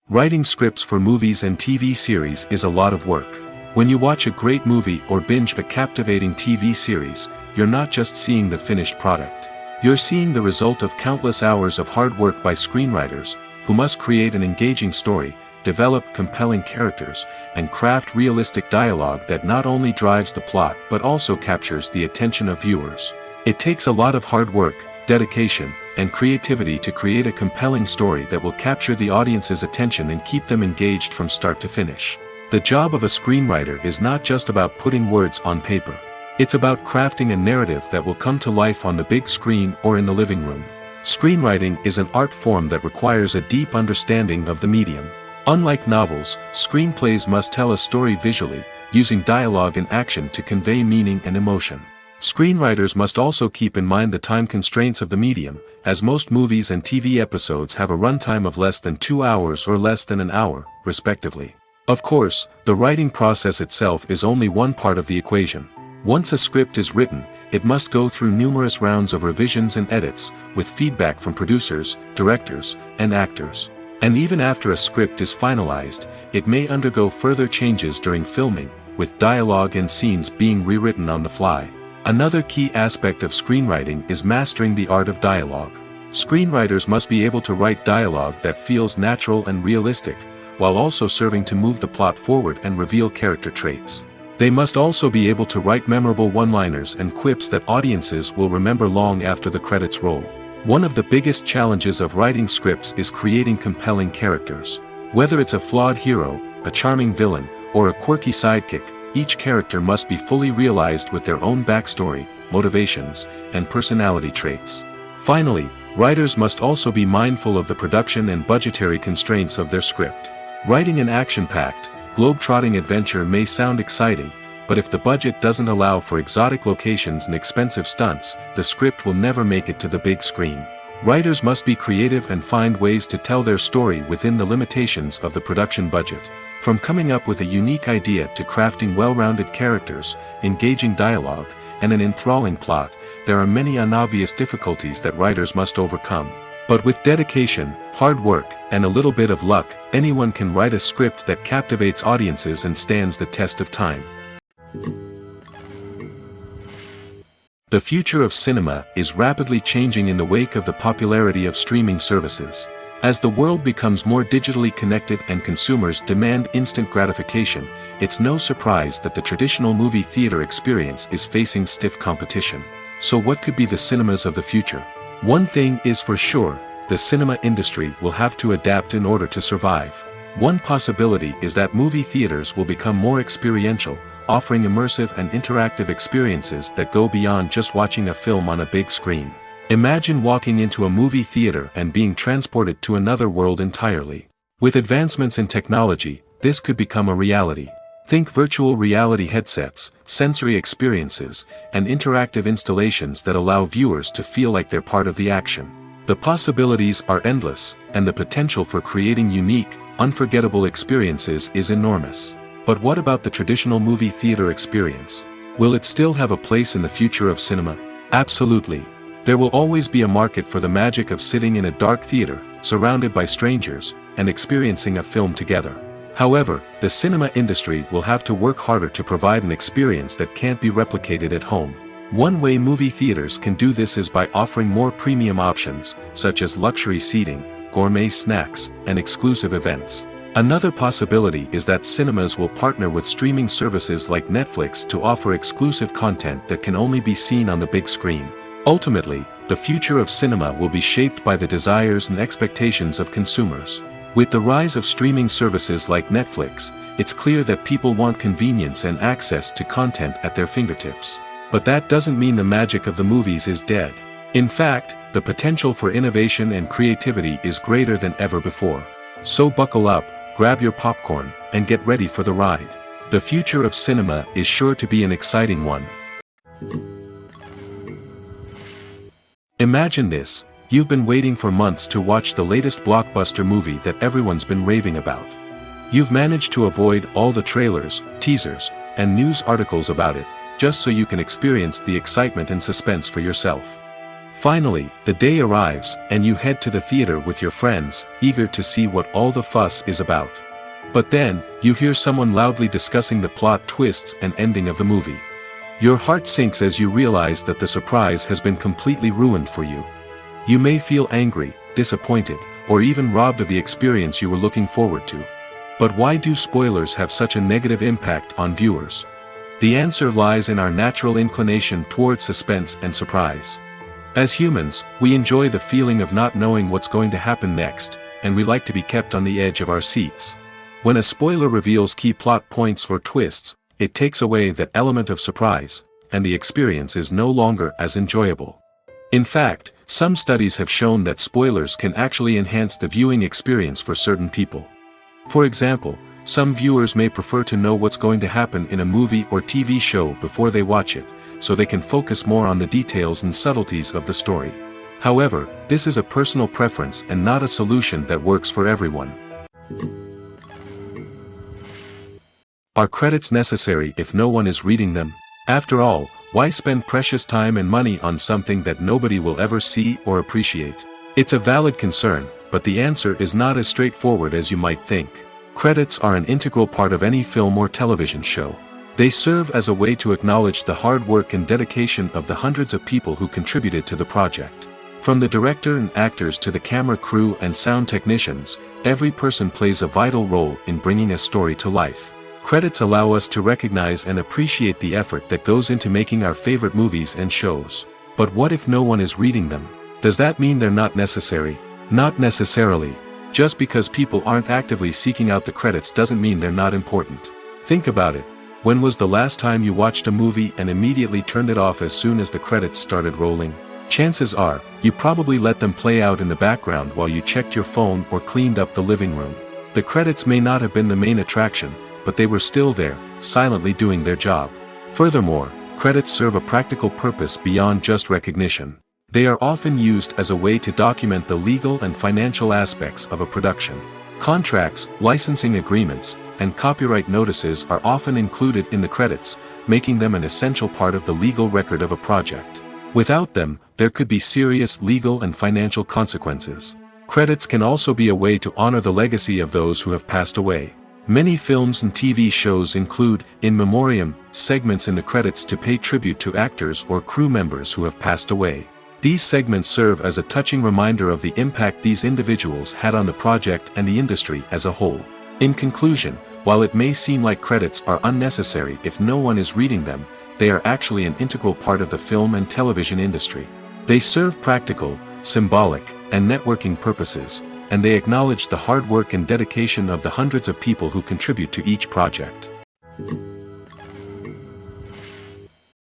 Writing scripts for movies and TV series is a lot of work. When you watch a great movie or binge a captivating TV series, you're not just seeing the finished product. You're seeing the result of countless hours of hard work by screenwriters, who must create an engaging story, develop compelling characters, and craft realistic dialogue that not only drives the plot but also captures the attention of viewers. It takes a lot of hard work, dedication, and creativity to create a compelling story that will capture the audience's attention and keep them engaged from start to finish. The job of a screenwriter is not just about putting words on paper. It's about crafting a narrative that will come to life on the big screen or in the living room. Screenwriting is an art form that requires a deep understanding of the medium. Unlike novels, screenplays must tell a story visually, using dialogue and action to convey meaning and emotion. Screenwriters must also keep in mind the time constraints of the medium, as most movies and TV episodes have a runtime of less than 2 hours or less than an hour, respectively. Of course, the writing process itself is only one part of the equation. Once a script is written, it must go through numerous rounds of revisions and edits, with feedback from producers, directors, and actors. And even after a script is finalized, it may undergo further changes during filming, with dialogue and scenes being rewritten on the fly. Another key aspect of screenwriting is mastering the art of dialogue. Screenwriters must be able to write dialogue that feels natural and realistic, while also serving to move the plot forward and reveal character traits. They must also be able to write memorable one-liners and quips that audiences will remember long after the credits roll. One of the biggest challenges of writing scripts is creating compelling characters. Whether it's a flawed hero, a charming villain, or a quirky sidekick, each character must be fully realized with their own backstory, motivations, and personality traits. Finally, writers must also be mindful of the production and budgetary constraints of their script. Writing an action-packed, globe-trotting adventure may sound exciting, but if the budget doesn't allow for exotic locations and expensive stunts, the script will never make it to the big screen. Writers must be creative and find ways to tell their story within the limitations of the production budget. From coming up with a unique idea to crafting well-rounded characters, engaging dialogue, and an enthralling plot, there are many unobvious difficulties that writers must overcome. But with dedication, hard work, and a little bit of luck, anyone can write a script that captivates audiences and stands the test of time. The future of cinema is rapidly changing in the wake of the popularity of streaming services. As the world becomes more digitally connected and consumers demand instant gratification, it's no surprise that the traditional movie theater experience is facing stiff competition. So what could be the cinemas of the future? One thing is for sure, the cinema industry will have to adapt in order to survive. One possibility is that movie theaters will become more experiential, offering immersive and interactive experiences that go beyond just watching a film on a big screen. Imagine walking into a movie theater and being transported to another world entirely. With advancements in technology, this could become a reality. Think virtual reality headsets, sensory experiences, and interactive installations that allow viewers to feel like they're part of the action. The possibilities are endless, and the potential for creating unique, unforgettable experiences is enormous. But what about the traditional movie theater experience? Will it still have a place in the future of cinema? Absolutely. There will always be a market for the magic of sitting in a dark theater, surrounded by strangers, and experiencing a film together. However, the cinema industry will have to work harder to provide an experience that can't be replicated at home. One way movie theaters can do this is by offering more premium options, such as luxury seating, gourmet snacks, and exclusive events. Another possibility is that cinemas will partner with streaming services like Netflix to offer exclusive content that can only be seen on the big screen. Ultimately, the future of cinema will be shaped by the desires and expectations of consumers. With the rise of streaming services like Netflix, it's clear that people want convenience and access to content at their fingertips. But that doesn't mean the magic of the movies is dead. In fact, the potential for innovation and creativity is greater than ever before. So buckle up, grab your popcorn, and get ready for the ride. The future of cinema is sure to be an exciting one. Imagine this, you've been waiting for months to watch the latest blockbuster movie that everyone's been raving about. You've managed to avoid all the trailers, teasers, and news articles about it, just so you can experience the excitement and suspense for yourself. Finally, the day arrives, and you head to the theater with your friends, eager to see what all the fuss is about. But then, you hear someone loudly discussing the plot twists and ending of the movie. Your heart sinks as you realize that the surprise has been completely ruined for you. You may feel angry, disappointed, or even robbed of the experience you were looking forward to. But why do spoilers have such a negative impact on viewers? The answer lies in our natural inclination towards suspense and surprise. As humans, we enjoy the feeling of not knowing what's going to happen next, and we like to be kept on the edge of our seats. When a spoiler reveals key plot points or twists, it takes away that element of surprise, and the experience is no longer as enjoyable. In fact, some studies have shown that spoilers can actually enhance the viewing experience for certain people. For example, some viewers may prefer to know what's going to happen in a movie or TV show before they watch it, so they can focus more on the details and subtleties of the story. However, this is a personal preference and not a solution that works for everyone. Are credits necessary if no one is reading them? After all, why spend precious time and money on something that nobody will ever see or appreciate? It's a valid concern, but the answer is not as straightforward as you might think. Credits are an integral part of any film or television show. They serve as a way to acknowledge the hard work and dedication of the hundreds of people who contributed to the project. From the director and actors to the camera crew and sound technicians, every person plays a vital role in bringing a story to life. Credits allow us to recognize and appreciate the effort that goes into making our favorite movies and shows. But what if no one is reading them? Does that mean they're not necessary? Not necessarily. Just because people aren't actively seeking out the credits doesn't mean they're not important. Think about it. When was the last time you watched a movie and immediately turned it off as soon as the credits started rolling? Chances are, you probably let them play out in the background while you checked your phone or cleaned up the living room. The credits may not have been the main attraction, but they were still there, silently doing their job. Furthermore, credits serve a practical purpose beyond just recognition. They are often used as a way to document the legal and financial aspects of a production. Contracts, licensing agreements, and copyright notices are often included in the credits, making them an essential part of the legal record of a project. Without them, there could be serious legal and financial consequences. Credits can also be a way to honor the legacy of those who have passed away. Many films and TV shows include, in memoriam, segments in the credits to pay tribute to actors or crew members who have passed away. These segments serve as a touching reminder of the impact these individuals had on the project and the industry as a whole. In conclusion, while it may seem like credits are unnecessary if no one is reading them, they are actually an integral part of the film and television industry. They serve practical, symbolic, and networking purposes, and they acknowledge the hard work and dedication of the hundreds of people who contribute to each project.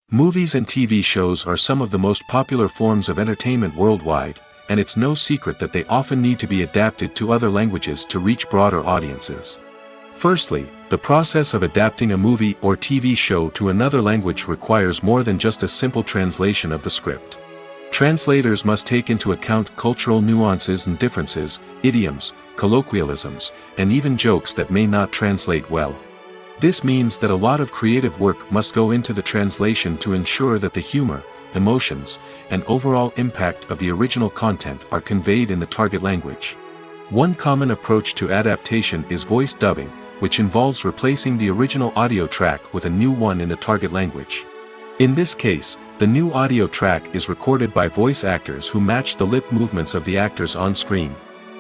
Movies and TV shows are some of the most popular forms of entertainment worldwide, and it's no secret that they often need to be adapted to other languages to reach broader audiences. Firstly, the process of adapting a movie or TV show to another language requires more than just a simple translation of the script. Translators must take into account cultural nuances and differences, idioms, colloquialisms, and even jokes that may not translate well. This means that a lot of creative work must go into the translation to ensure that the humor, emotions, and overall impact of the original content are conveyed in the target language. One common approach to adaptation is voice dubbing, which involves replacing the original audio track with a new one in the target language. In this case, the new audio track is recorded by voice actors who match the lip movements of the actors on screen.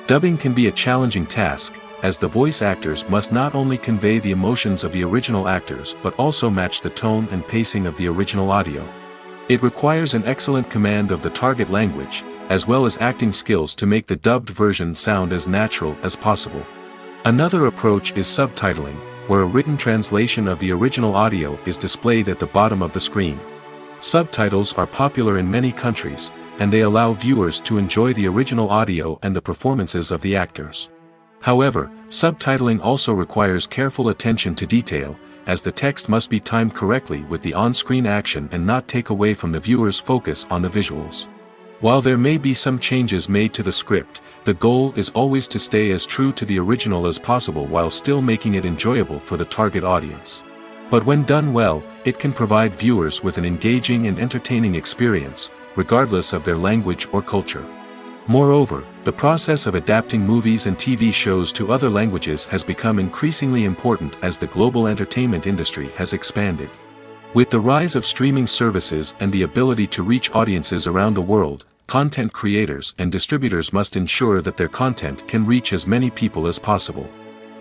Dubbing can be a challenging task, as the voice actors must not only convey the emotions of the original actors but also match the tone and pacing of the original audio. It requires an excellent command of the target language, as well as acting skills to make the dubbed version sound as natural as possible. Another approach is subtitling, where a written translation of the original audio is displayed at the bottom of the screen. Subtitles are popular in many countries, and they allow viewers to enjoy the original audio and the performances of the actors. However, subtitling also requires careful attention to detail, as the text must be timed correctly with the on-screen action and not take away from the viewer's focus on the visuals. While there may be some changes made to the script, the goal is always to stay as true to the original as possible while still making it enjoyable for the target audience. But when done well, it can provide viewers with an engaging and entertaining experience, regardless of their language or culture. Moreover, the process of adapting movies and TV shows to other languages has become increasingly important as the global entertainment industry has expanded. With the rise of streaming services and the ability to reach audiences around the world, content creators and distributors must ensure that their content can reach as many people as possible.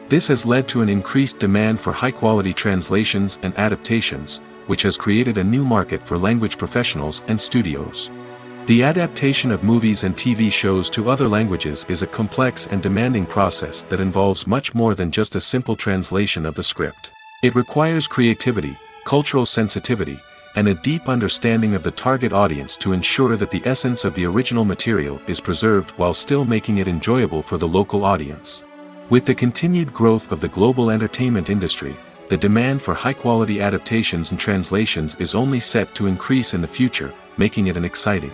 This has led to an increased demand for high-quality translations and adaptations, which has created a new market for language professionals and studios. The adaptation of movies and TV shows to other languages is a complex and demanding process that involves much more than just a simple translation of the script. It requires creativity, cultural sensitivity, and a deep understanding of the target audience to ensure that the essence of the original material is preserved while still making it enjoyable for the local audience. With the continued growth of the global entertainment industry, the demand for high-quality adaptations and translations is only set to increase in the future, making it an exciting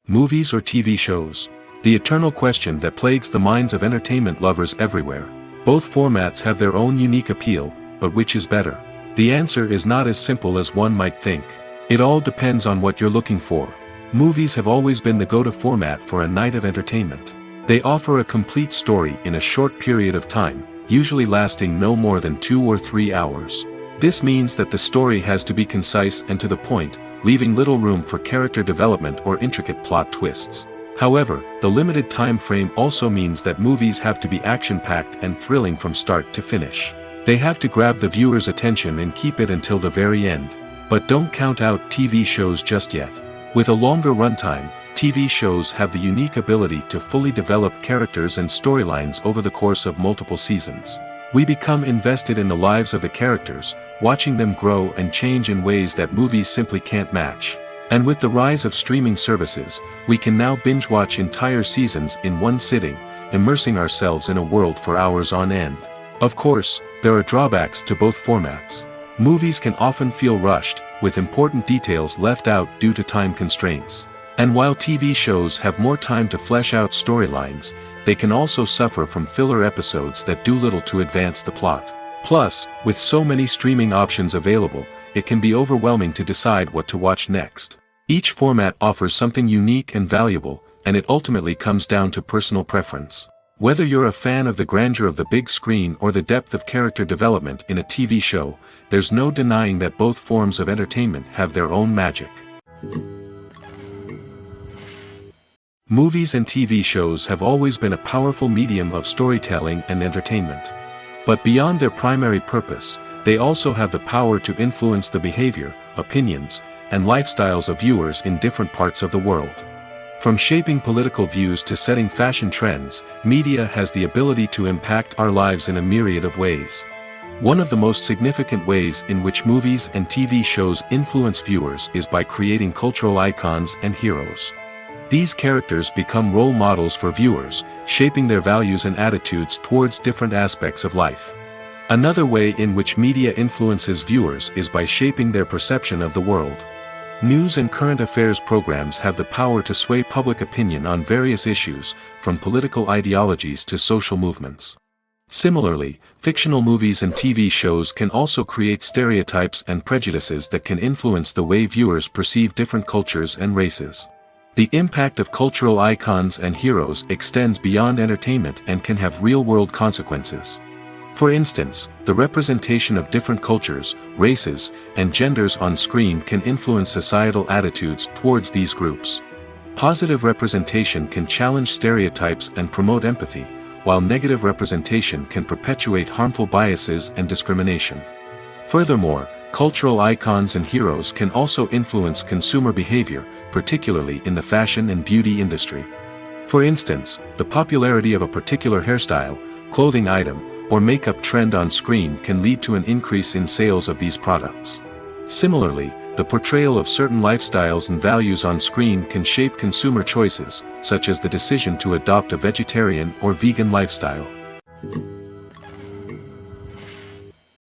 movies or TV shows. The eternal question that plagues the minds of entertainment lovers everywhere. Both formats have their own unique appeal, but which is better? The answer is not as simple as one might think. It all depends on what you're looking for. Movies have always been the go-to format for a night of entertainment. They offer a complete story in a short period of time, usually lasting no more than 2 or 3 hours. This means that the story has to be concise and to the point, leaving little room for character development or intricate plot twists. However, the limited time frame also means that movies have to be action-packed and thrilling from start to finish. They have to grab the viewer's attention and keep it until the very end. But don't count out TV shows just yet. With a longer runtime, TV shows have the unique ability to fully develop characters and storylines over the course of multiple seasons. We become invested in the lives of the characters, watching them grow and change in ways that movies simply can't match. And with the rise of streaming services, we can now binge-watch entire seasons in one sitting, immersing ourselves in a world for hours on end. Of course, there are drawbacks to both formats. Movies can often feel rushed, with important details left out due to time constraints. And while TV shows have more time to flesh out storylines, they can also suffer from filler episodes that do little to advance the plot. Plus, with so many streaming options available, it can be overwhelming to decide what to watch next. Each format offers something unique and valuable, and it ultimately comes down to personal preference. Whether you're a fan of the grandeur of the big screen or the depth of character development in a TV show, there's no denying that both forms of entertainment have their own magic. Movies and TV shows have always been a powerful medium of storytelling and entertainment. But beyond their primary purpose, they also have the power to influence the behavior, opinions, and lifestyles of viewers in different parts of the world. From shaping political views to setting fashion trends, media has the ability to impact our lives in a myriad of ways. One of the most significant ways in which movies and TV shows influence viewers is by creating cultural icons and heroes. These characters become role models for viewers, shaping their values and attitudes towards different aspects of life. Another way in which media influences viewers is by shaping their perception of the world. News and current affairs programs have the power to sway public opinion on various issues, from political ideologies to social movements. Similarly, fictional movies and TV shows can also create stereotypes and prejudices that can influence the way viewers perceive different cultures and races. The impact of cultural icons and heroes extends beyond entertainment and can have real-world consequences. For instance, the representation of different cultures, races, and genders on screen can influence societal attitudes towards these groups. Positive representation can challenge stereotypes and promote empathy, while negative representation can perpetuate harmful biases and discrimination. Furthermore, cultural icons and heroes can also influence consumer behavior, particularly in the fashion and beauty industry. For instance, the popularity of a particular hairstyle, clothing item, or makeup trend on screen can lead to an increase in sales of these products. Similarly, the portrayal of certain lifestyles and values on screen can shape consumer choices, such as the decision to adopt a vegetarian or vegan lifestyle.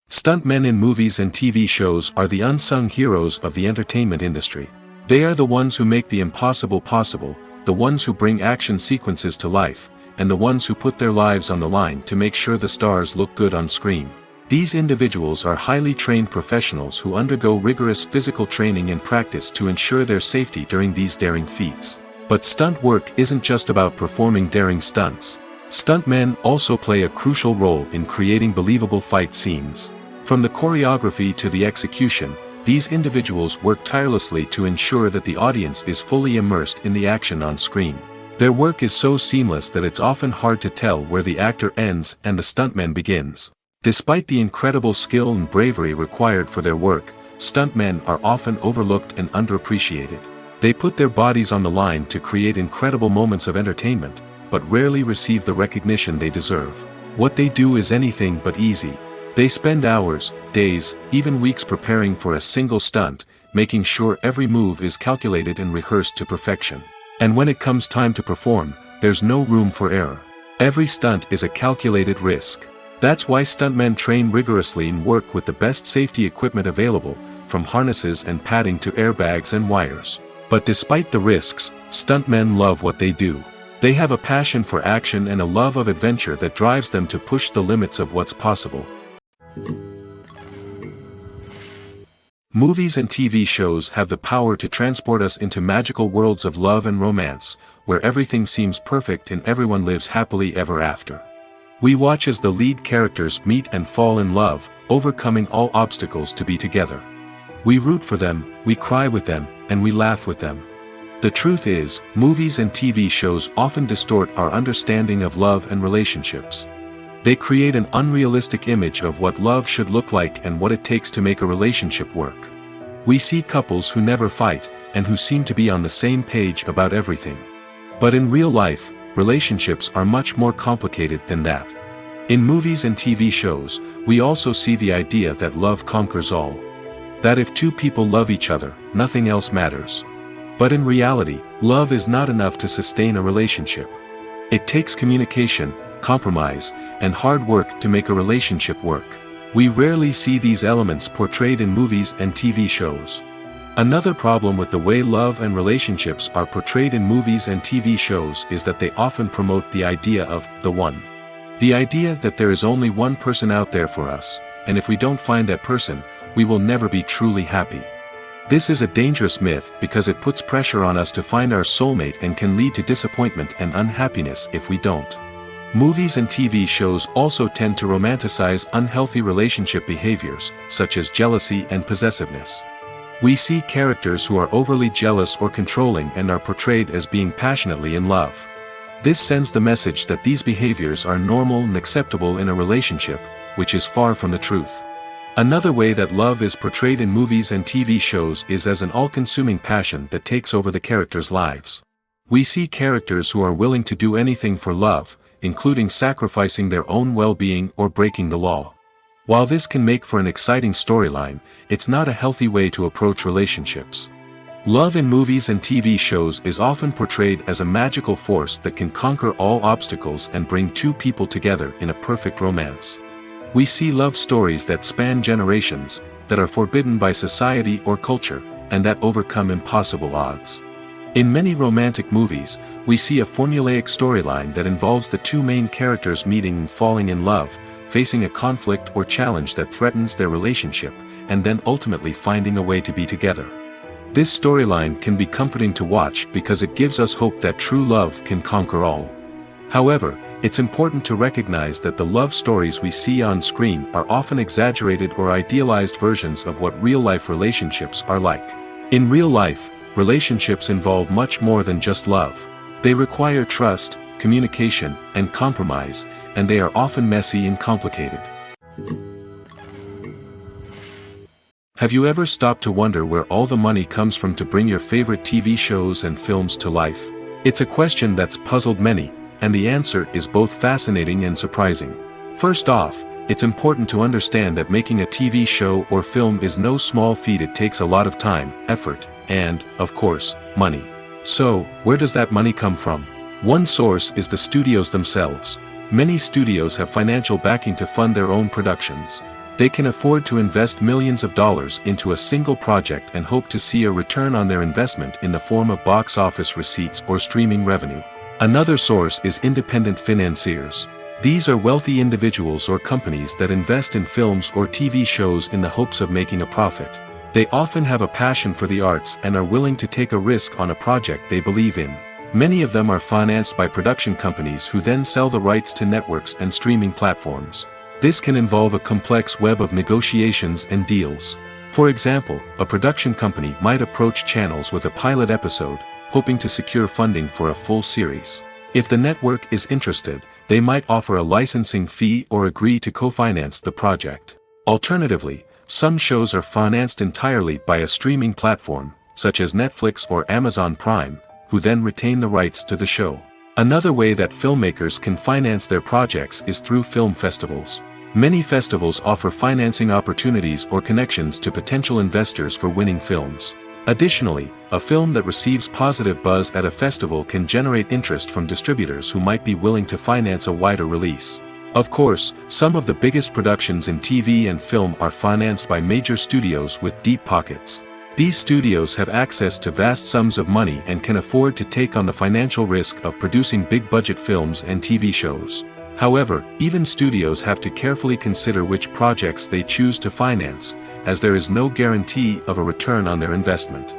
Stuntmen in movies and TV shows are the unsung heroes of the entertainment industry. They are the ones who make the impossible possible, the ones who bring action sequences to life, and the ones who put their lives on the line to make sure the stars look good on screen. These individuals are highly trained professionals who undergo rigorous physical training and practice to ensure their safety during these daring feats. But stunt work isn't just about performing daring stunts. Stuntmen also play a crucial role in creating believable fight scenes. From the choreography to the execution, these individuals work tirelessly to ensure that the audience is fully immersed in the action on screen. Their work is so seamless that it's often hard to tell where the actor ends and the stuntman begins. Despite the incredible skill and bravery required for their work, stuntmen are often overlooked and underappreciated. They put their bodies on the line to create incredible moments of entertainment, but rarely receive the recognition they deserve. What they do is anything but easy. They spend hours, days, even weeks preparing for a single stunt, making sure every move is calculated and rehearsed to perfection. And when it comes time to perform, there's no room for error. Every stunt is a calculated risk. That's why stuntmen train rigorously and work with the best safety equipment available, from harnesses and padding to airbags and wires. But despite the risks, stuntmen love what they do. They have a passion for action and a love of adventure that drives them to push the limits of what's possible. Movies and TV shows have the power to transport us into magical worlds of love and romance, where everything seems perfect and everyone lives happily ever after. We watch as the lead characters meet and fall in love, overcoming all obstacles to be together. We root for them, we cry with them, and we laugh with them. The truth is, movies and TV shows often distort our understanding of love and relationships. They create an unrealistic image of what love should look like and what it takes to make a relationship work. We see couples who never fight, and who seem to be on the same page about everything. But in real life, relationships are much more complicated than that. In movies and TV shows, we also see the idea that love conquers all. That if two people love each other, nothing else matters. But in reality, love is not enough to sustain a relationship. It takes communication, compromise, and hard work to make a relationship work. We rarely see these elements portrayed in movies and TV shows. Another problem with the way love and relationships are portrayed in movies and TV shows is that they often promote the idea of the one. The idea that there is only one person out there for us, and if we don't find that person, we will never be truly happy. This is a dangerous myth because it puts pressure on us to find our soulmate and can lead to disappointment and unhappiness if we don't. Movies and TV shows also tend to romanticize unhealthy relationship behaviors, such as jealousy and possessiveness. We see characters who are overly jealous or controlling and are portrayed as being passionately in love. This sends the message that these behaviors are normal and acceptable in a relationship, which is far from the truth. Another way that love is portrayed in movies and TV shows is as an all-consuming passion that takes over the characters' lives. We see characters who are willing to do anything for love, including sacrificing their own well-being or breaking the law. While this can make for an exciting storyline, it's not a healthy way to approach relationships. Love in movies and TV shows is often portrayed as a magical force that can conquer all obstacles and bring two people together in a perfect romance. We see love stories that span generations, that are forbidden by society or culture, and that overcome impossible odds. In many romantic movies, we see a formulaic storyline that involves the two main characters meeting and falling in love, facing a conflict or challenge that threatens their relationship, and then ultimately finding a way to be together. This storyline can be comforting to watch because it gives us hope that true love can conquer all. However, it's important to recognize that the love stories we see on screen are often exaggerated or idealized versions of what real-life relationships are like. In real life, relationships involve much more than just love. They require trust, communication, and compromise, and they are often messy and complicated. Have you ever stopped to wonder where all the money comes from to bring your favorite TV shows and films to life? It's a question that's puzzled many, and the answer is both fascinating and surprising. First off, it's important to understand that making a TV show or film is no small feat. It takes a lot of time, effort, and, of course, money. So, where does that money come from? One source is the studios themselves. Many studios have financial backing to fund their own productions. They can afford to invest millions of dollars into a single project and hope to see a return on their investment in the form of box office receipts or streaming revenue. Another source is independent financiers. These are wealthy individuals or companies that invest in films or TV shows in the hopes of making a profit. They often have a passion for the arts and are willing to take a risk on a project they believe in. Many of them are financed by production companies who then sell the rights to networks and streaming platforms. This can involve a complex web of negotiations and deals. For example, a production company might approach channels with a pilot episode, hoping to secure funding for a full series. If the network is interested, they might offer a licensing fee or agree to co-finance the project. Alternatively, some shows are financed entirely by a streaming platform, such as Netflix or Amazon Prime, who then retain the rights to the show. Another way that filmmakers can finance their projects is through film festivals. Many festivals offer financing opportunities or connections to potential investors for winning films. Additionally, a film that receives positive buzz at a festival can generate interest from distributors who might be willing to finance a wider release. Of course, some of the biggest productions in TV and film are financed by major studios with deep pockets. These studios have access to vast sums of money and can afford to take on the financial risk of producing big-budget films and TV shows. However, even studios have to carefully consider which projects they choose to finance, as there is no guarantee of a return on their investment.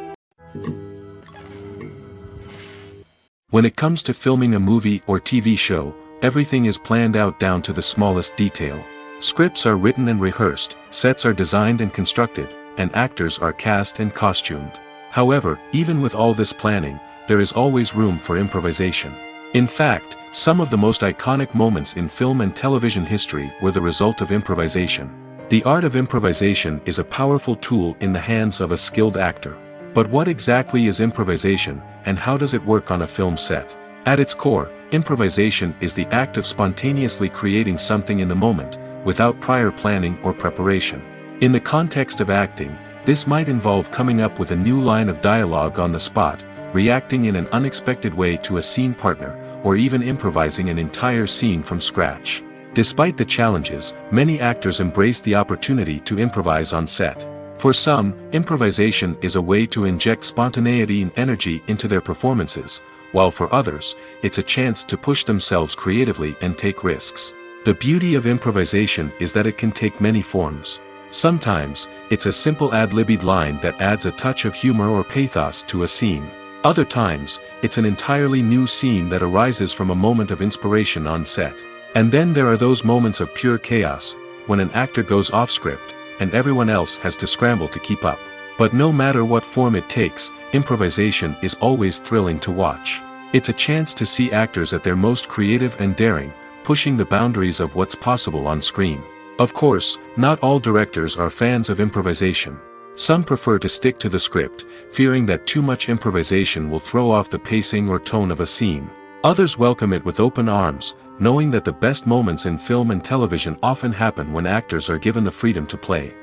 When it comes to filming a movie or TV show, everything is planned out down to the smallest detail. Scripts are written and rehearsed, sets are designed and constructed, and actors are cast and costumed. However, even with all this planning, there is always room for improvisation. In fact, some of the most iconic moments in film and television history were the result of improvisation. The art of improvisation is a powerful tool in the hands of a skilled actor. But what exactly is improvisation, and how does it work on a film set? At its core, improvisation is the act of spontaneously creating something in the moment, without prior planning or preparation. In the context of acting, this might involve coming up with a new line of dialogue on the spot, reacting in an unexpected way to a scene partner, or even improvising an entire scene from scratch. Despite the challenges, many actors embrace the opportunity to improvise on set. For some, improvisation is a way to inject spontaneity and energy into their performances, while for others, it's a chance to push themselves creatively and take risks. The beauty of improvisation is that it can take many forms. Sometimes, it's a simple ad-libbed line that adds a touch of humor or pathos to a scene. Other times, it's an entirely new scene that arises from a moment of inspiration on set. And then there are those moments of pure chaos, when an actor goes off script, and everyone else has to scramble to keep up. But no matter what form it takes, improvisation is always thrilling to watch. It's a chance to see actors at their most creative and daring, pushing the boundaries of what's possible on screen. Of course, not all directors are fans of improvisation. Some prefer to stick to the script, fearing that too much improvisation will throw off the pacing or tone of a scene. Others welcome it with open arms, knowing that the best moments in film and television often happen when actors are given the freedom to play.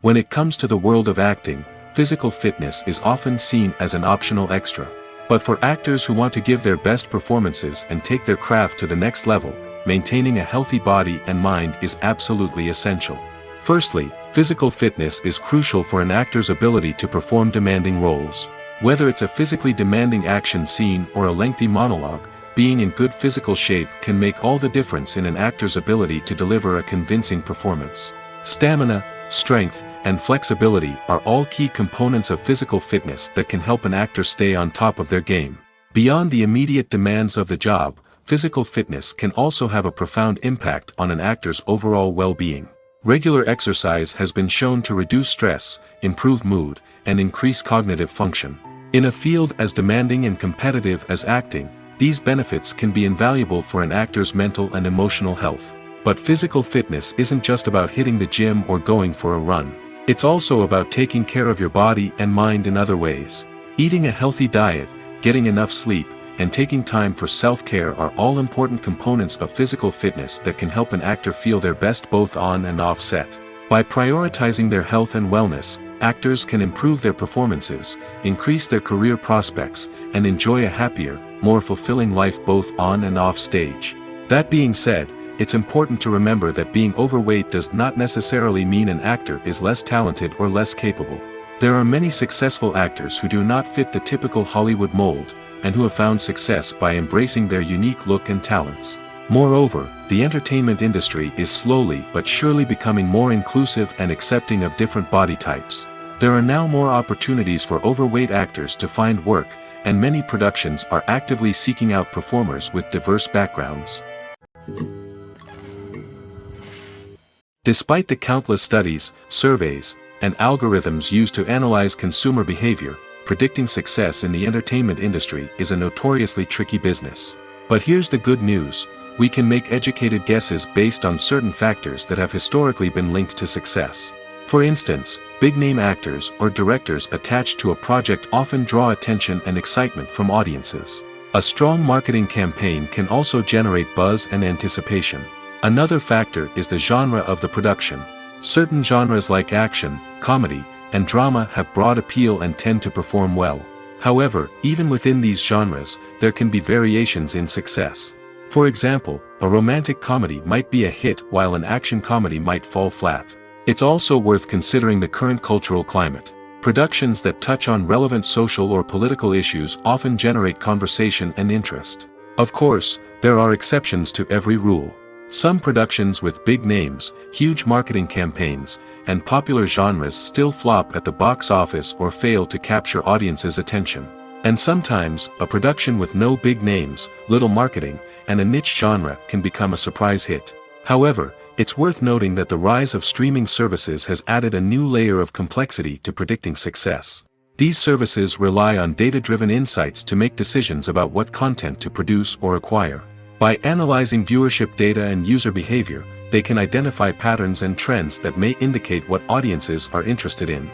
When it comes to the world of acting, physical fitness is often seen as an optional extra. But for actors who want to give their best performances and take their craft to the next level, maintaining a healthy body and mind is absolutely essential. Firstly, physical fitness is crucial for an actor's ability to perform demanding roles. Whether it's a physically demanding action scene or a lengthy monologue, being in good physical shape can make all the difference in an actor's ability to deliver a convincing performance. Stamina, strength, and flexibility are all key components of physical fitness that can help an actor stay on top of their game. Beyond the immediate demands of the job, physical fitness can also have a profound impact on an actor's overall well-being. Regular exercise has been shown to reduce stress, improve mood, and increase cognitive function. In a field as demanding and competitive as acting, these benefits can be invaluable for an actor's mental and emotional health. But physical fitness isn't just about hitting the gym or going for a run. It's also about taking care of your body and mind in other ways. Eating a healthy diet, getting enough sleep, and taking time for self-care are all important components of physical fitness that can help an actor feel their best both on and off set. By prioritizing their health and wellness, actors can improve their performances, increase their career prospects, and enjoy a happier, more fulfilling life both on and off stage. That being said, it's important to remember that being overweight does not necessarily mean an actor is less talented or less capable. There are many successful actors who do not fit the typical Hollywood mold, and who have found success by embracing their unique look and talents. Moreover, the entertainment industry is slowly but surely becoming more inclusive and accepting of different body types. There are now more opportunities for overweight actors to find work, and many productions are actively seeking out performers with diverse backgrounds. Despite the countless studies, surveys, and algorithms used to analyze consumer behavior, predicting success in the entertainment industry is a notoriously tricky business. But here's the good news: we can make educated guesses based on certain factors that have historically been linked to success. For instance, big-name actors or directors attached to a project often draw attention and excitement from audiences. A strong marketing campaign can also generate buzz and anticipation. Another factor is the genre of the production. Certain genres like action, comedy, and drama have broad appeal and tend to perform well. However, even within these genres, there can be variations in success. For example, a romantic comedy might be a hit while an action comedy might fall flat. It's also worth considering the current cultural climate. Productions that touch on relevant social or political issues often generate conversation and interest. Of course, there are exceptions to every rule. Some productions with big names, huge marketing campaigns, and popular genres still flop at the box office or fail to capture audiences' attention. And sometimes, a production with no big names, little marketing, and a niche genre can become a surprise hit. However, It's worth noting that the rise of streaming services has added a new layer of complexity to predicting success. These services rely on data-driven insights to make decisions about what content to produce or acquire. By analyzing viewership data and user behavior, they can identify patterns and trends that may indicate what audiences are interested in.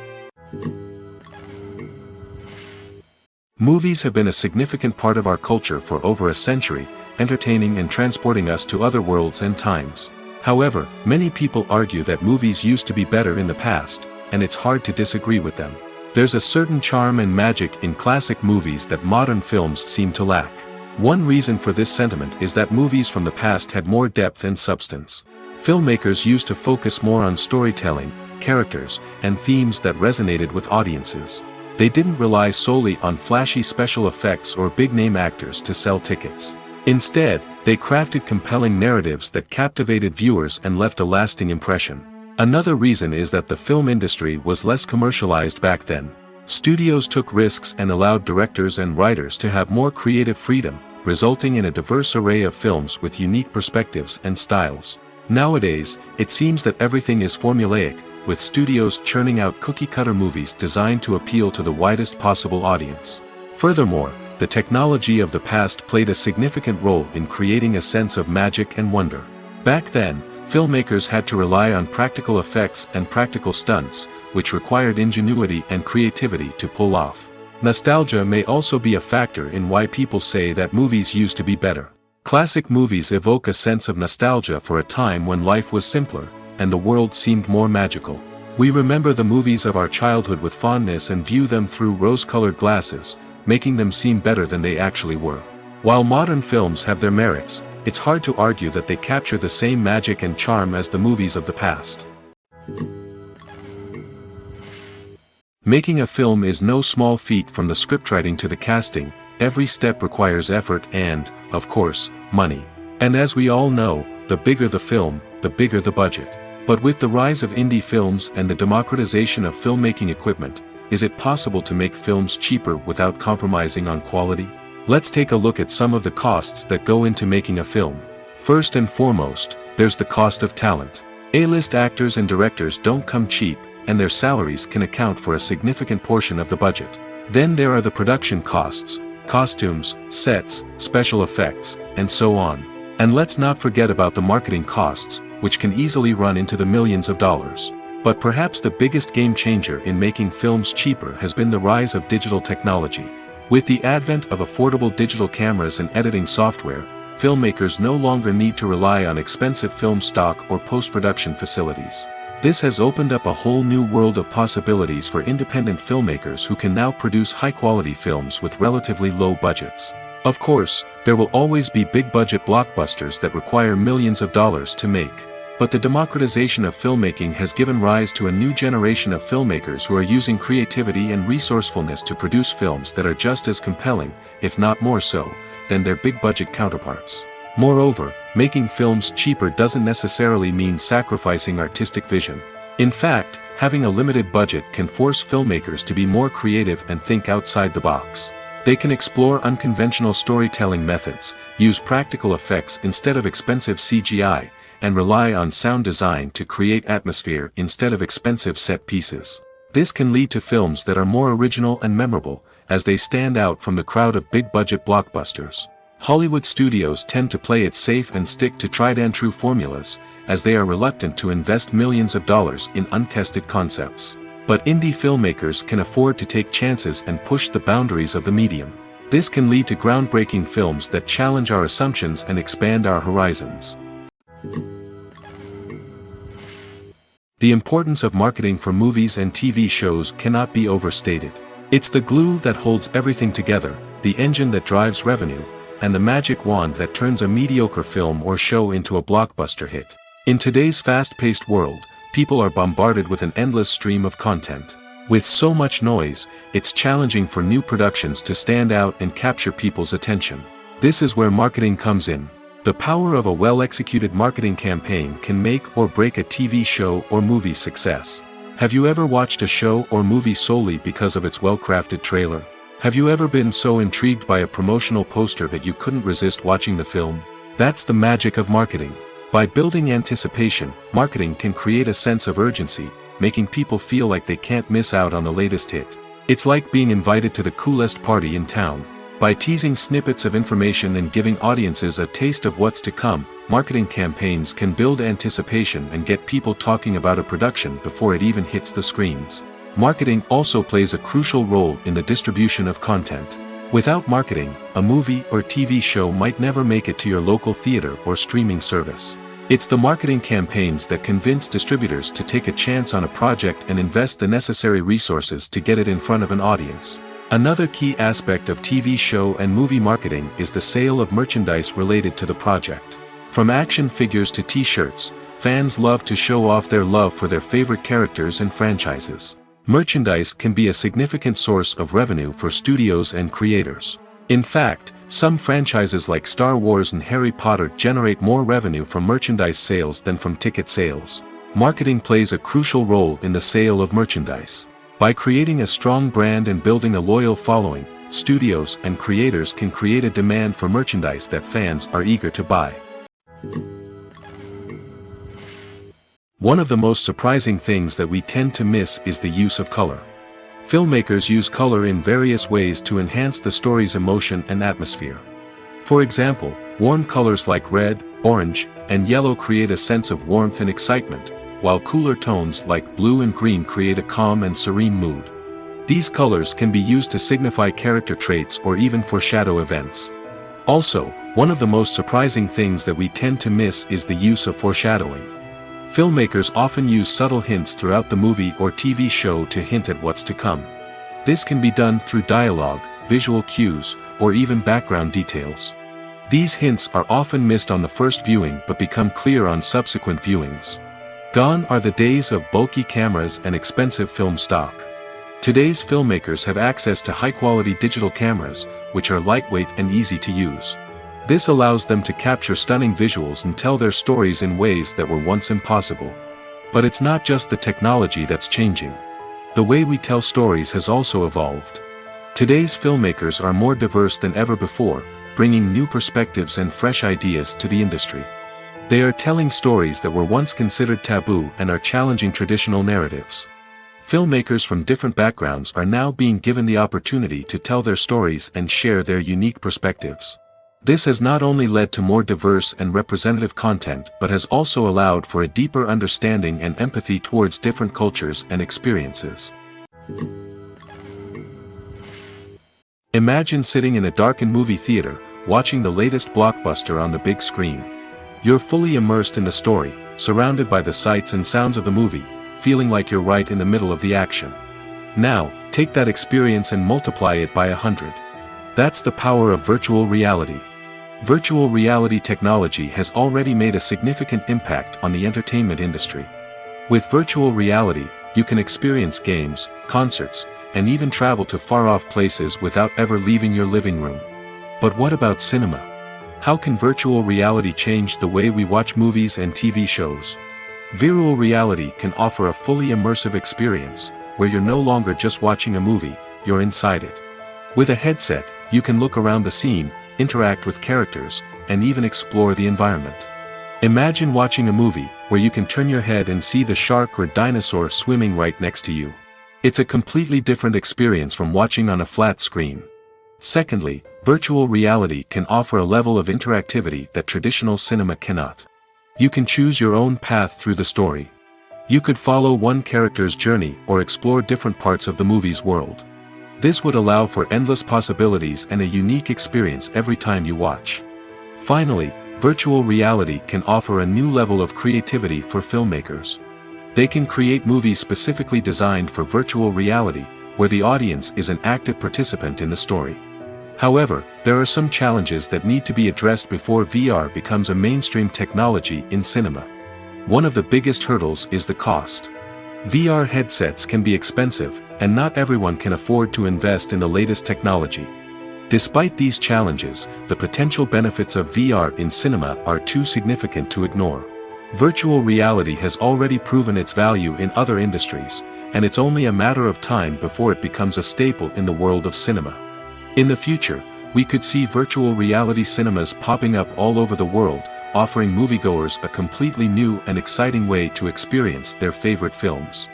Movies have been a significant part of our culture for over a century, entertaining and transporting us to other worlds and times. However, many people argue that movies used to be better in the past, and it's hard to disagree with them. There's a certain charm and magic in classic movies that modern films seem to lack. One reason for this sentiment is that movies from the past had more depth and substance. Filmmakers used to focus more on storytelling, characters, and themes that resonated with audiences. They didn't rely solely on flashy special effects or big-name actors to sell tickets. Instead, they crafted compelling narratives that captivated viewers and left a lasting impression. Another reason is that the film industry was less commercialized back then. Studios took risks and allowed directors and writers to have more creative freedom, resulting in a diverse array of films with unique perspectives and styles. Nowadays, it seems that everything is formulaic, with studios churning out cookie-cutter movies designed to appeal to the widest possible audience. Furthermore, the technology of the past played a significant role in creating a sense of magic and wonder. Back then, filmmakers had to rely on practical effects and practical stunts, which required ingenuity and creativity to pull off. Nostalgia may also be a factor in why people say that movies used to be better. Classic movies evoke a sense of nostalgia for a time when life was simpler, and the world seemed more magical. We remember the movies of our childhood with fondness and view them through rose-colored glasses, making them seem better than they actually were. While modern films have their merits, it's hard to argue that they capture the same magic and charm as the movies of the past. Making a film is no small feat. From the scriptwriting to the casting, every step requires effort and, of course, money. And as we all know, the bigger the film, the bigger the budget. But with the rise of indie films and the democratization of filmmaking equipment, is it possible to make films cheaper without compromising on quality? Let's take a look at some of the costs that go into making a film. First and foremost, there's the cost of talent. A-list actors and directors don't come cheap, and their salaries can account for a significant portion of the budget. Then there are the production costs, costumes, sets, special effects, and so on. And let's not forget about the marketing costs, which can easily run into the millions of dollars. But perhaps the biggest game changer in making films cheaper has been the rise of digital technology. With the advent of affordable digital cameras and editing software, filmmakers no longer need to rely on expensive film stock or post-production facilities. This has opened up a whole new world of possibilities for independent filmmakers who can now produce high-quality films with relatively low budgets. Of course, there will always be big-budget blockbusters that require millions of dollars to make. But the democratization of filmmaking has given rise to a new generation of filmmakers who are using creativity and resourcefulness to produce films that are just as compelling, if not more so, than their big-budget counterparts. Moreover, making films cheaper doesn't necessarily mean sacrificing artistic vision. In fact, having a limited budget can force filmmakers to be more creative and think outside the box. They can explore unconventional storytelling methods, use practical effects instead of expensive CGI, and rely on sound design to create atmosphere instead of expensive set pieces. This can lead to films that are more original and memorable, as they stand out from the crowd of big-budget blockbusters. Hollywood studios tend to play it safe and stick to tried-and-true formulas, as they are reluctant to invest millions of dollars in untested concepts. But indie filmmakers can afford to take chances and push the boundaries of the medium. This can lead to groundbreaking films that challenge our assumptions and expand our horizons. The importance of marketing for movies and TV shows cannot be overstated. It's the glue that holds everything together, the engine that drives revenue, and the magic wand that turns a mediocre film or show into a blockbuster hit. In today's fast-paced world, people are bombarded with an endless stream of content. With so much noise, it's challenging for new productions to stand out and capture people's attention. This is where marketing comes in. The power of a well-executed marketing campaign can make or break a TV show or movie's success. Have you ever watched a show or movie solely because of its well-crafted trailer? Have you ever been so intrigued by a promotional poster that you couldn't resist watching the film? That's the magic of marketing. By building anticipation, marketing can create a sense of urgency, making people feel like they can't miss out on the latest hit. It's like being invited to the coolest party in town. By teasing snippets of information and giving audiences a taste of what's to come, marketing campaigns can build anticipation and get people talking about a production before it even hits the screens. Marketing also plays a crucial role in the distribution of content. Without marketing, a movie or TV show might never make it to your local theater or streaming service. It's the marketing campaigns that convince distributors to take a chance on a project and invest the necessary resources to get it in front of an audience. Another key aspect of TV show and movie marketing is the sale of merchandise related to the project. From action figures to t-shirts, fans love to show off their love for their favorite characters and franchises. Merchandise can be a significant source of revenue for studios and creators. In fact, some franchises like Star Wars and Harry Potter generate more revenue from merchandise sales than from ticket sales. Marketing plays a crucial role in the sale of merchandise. By creating a strong brand and building a loyal following, studios and creators can create a demand for merchandise that fans are eager to buy. One of the most surprising things that we tend to miss is the use of color. Filmmakers use color in various ways to enhance the story's emotion and atmosphere. For example, warm colors like red, orange, and yellow create a sense of warmth and excitement, while cooler tones like blue and green create a calm and serene mood. These colors can be used to signify character traits or even foreshadow events. Also, one of the most surprising things that we tend to miss is the use of foreshadowing. Filmmakers often use subtle hints throughout the movie or TV show to hint at what's to come. This can be done through dialogue, visual cues, or even background details. These hints are often missed on the first viewing but become clear on subsequent viewings. Gone are the days of bulky cameras and expensive film stock. Today's filmmakers have access to high-quality digital cameras, which are lightweight and easy to use. This allows them to capture stunning visuals and tell their stories in ways that were once impossible. But it's not just the technology that's changing. The way we tell stories has also evolved. Today's filmmakers are more diverse than ever before, bringing new perspectives and fresh ideas to the industry. They are telling stories that were once considered taboo and are challenging traditional narratives. Filmmakers from different backgrounds are now being given the opportunity to tell their stories and share their unique perspectives. This has not only led to more diverse and representative content but has also allowed for a deeper understanding and empathy towards different cultures and experiences. Imagine sitting in a darkened movie theater, watching the latest blockbuster on the big screen. You're fully immersed in the story, surrounded by the sights and sounds of the movie, feeling like you're right in the middle of the action. Now, take that experience and multiply it by 100. That's the power of virtual reality. Virtual reality technology has already made a significant impact on the entertainment industry. With virtual reality, you can experience games, concerts, and even travel to far-off places without ever leaving your living room. But what about cinema? How can virtual reality change the way we watch movies and TV shows? Virtual reality can offer a fully immersive experience, where you're no longer just watching a movie, you're inside it. With a headset, you can look around the scene, interact with characters, and even explore the environment. Imagine watching a movie, where you can turn your head and see the shark or dinosaur swimming right next to you. It's a completely different experience from watching on a flat screen. Secondly, virtual reality can offer a level of interactivity that traditional cinema cannot. You can choose your own path through the story. You could follow one character's journey or explore different parts of the movie's world. This would allow for endless possibilities and a unique experience every time you watch. Finally, virtual reality can offer a new level of creativity for filmmakers. They can create movies specifically designed for virtual reality, where the audience is an active participant in the story. However, there are some challenges that need to be addressed before VR becomes a mainstream technology in cinema. One of the biggest hurdles is the cost. VR headsets can be expensive, and not everyone can afford to invest in the latest technology. Despite these challenges, the potential benefits of VR in cinema are too significant to ignore. Virtual reality has already proven its value in other industries, and it's only a matter of time before it becomes a staple in the world of cinema. In the future, we could see virtual reality cinemas popping up all over the world, offering moviegoers a completely new and exciting way to experience their favorite films.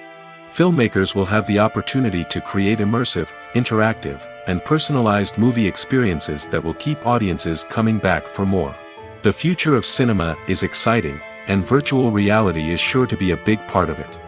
Filmmakers will have the opportunity to create immersive, interactive, and personalized movie experiences that will keep audiences coming back for more. The future of cinema is exciting, and virtual reality is sure to be a big part of it.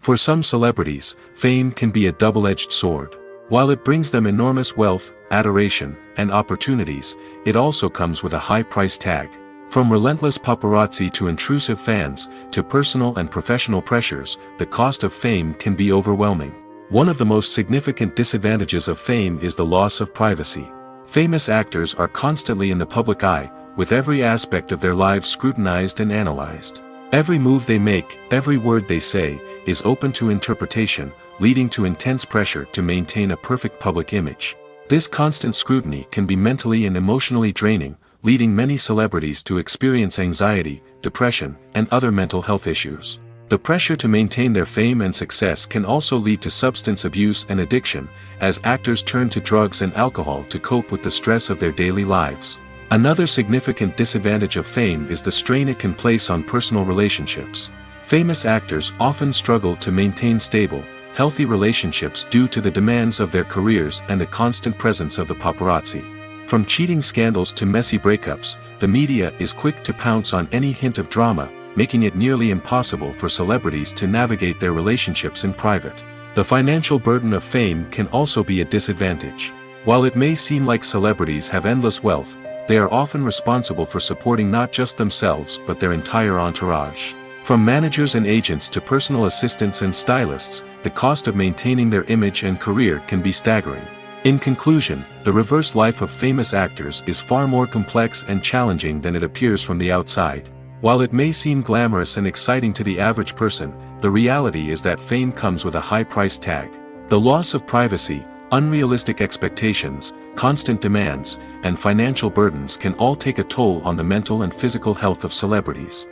For some celebrities, fame can be a double-edged sword. While it brings them enormous wealth, adoration, and opportunities, it also comes with a high price tag. From relentless paparazzi to intrusive fans, to personal and professional pressures, the cost of fame can be overwhelming. One of the most significant disadvantages of fame is the loss of privacy. Famous actors are constantly in the public eye, with every aspect of their lives scrutinized and analyzed. Every move they make, every word they say, is open to interpretation, leading to intense pressure to maintain a perfect public image. This constant scrutiny can be mentally and emotionally draining, leading many celebrities to experience anxiety, depression, and other mental health issues. The pressure to maintain their fame and success can also lead to substance abuse and addiction, as actors turn to drugs and alcohol to cope with the stress of their daily lives. Another significant disadvantage of fame is the strain it can place on personal relationships. Famous actors often struggle to maintain stable, healthy relationships due to the demands of their careers and the constant presence of the paparazzi. From cheating scandals to messy breakups, the media is quick to pounce on any hint of drama, making it nearly impossible for celebrities to navigate their relationships in private. The financial burden of fame can also be a disadvantage. While it may seem like celebrities have endless wealth, they are often responsible for supporting not just themselves but their entire entourage. From managers and agents to personal assistants and stylists, the cost of maintaining their image and career can be staggering. In conclusion, the reverse life of famous actors is far more complex and challenging than it appears from the outside. While it may seem glamorous and exciting to the average person, the reality is that fame comes with a high price tag. The loss of privacy, unrealistic expectations, constant demands, and financial burdens can all take a toll on the mental and physical health of celebrities.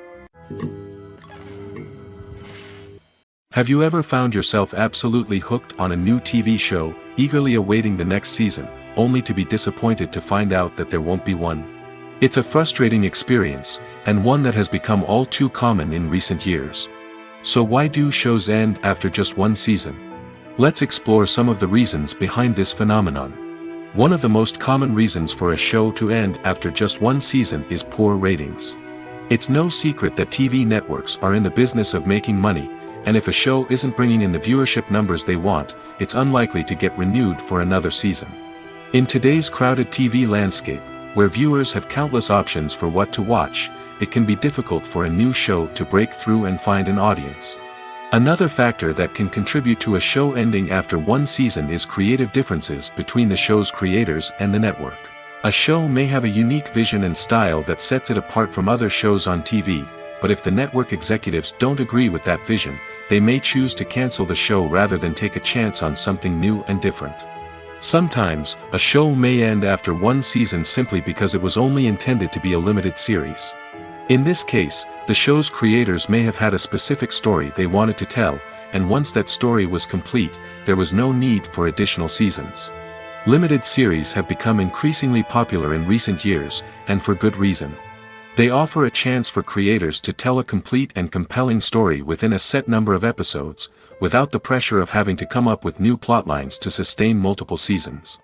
Have you ever found yourself absolutely hooked on a new TV show, eagerly awaiting the next season, only to be disappointed to find out that there won't be one? It's a frustrating experience, and one that has become all too common in recent years. So why do shows end after just one season? Let's explore some of the reasons behind this phenomenon. One of the most common reasons for a show to end after just one season is poor ratings. It's no secret that TV networks are in the business of making money, and if a show isn't bringing in the viewership numbers they want, it's unlikely to get renewed for another season. In today's crowded TV landscape, where viewers have countless options for what to watch, it can be difficult for a new show to break through and find an audience. Another factor that can contribute to a show ending after one season is creative differences between the show's creators and the network. A show may have a unique vision and style that sets it apart from other shows on TV, but if the network executives don't agree with that vision, they may choose to cancel the show rather than take a chance on something new and different. Sometimes, a show may end after one season simply because it was only intended to be a limited series. In this case, the show's creators may have had a specific story they wanted to tell, and once that story was complete, there was no need for additional seasons. Limited series have become increasingly popular in recent years, and for good reason. They offer a chance for creators to tell a complete and compelling story within a set number of episodes, without the pressure of having to come up with new plotlines to sustain multiple seasons.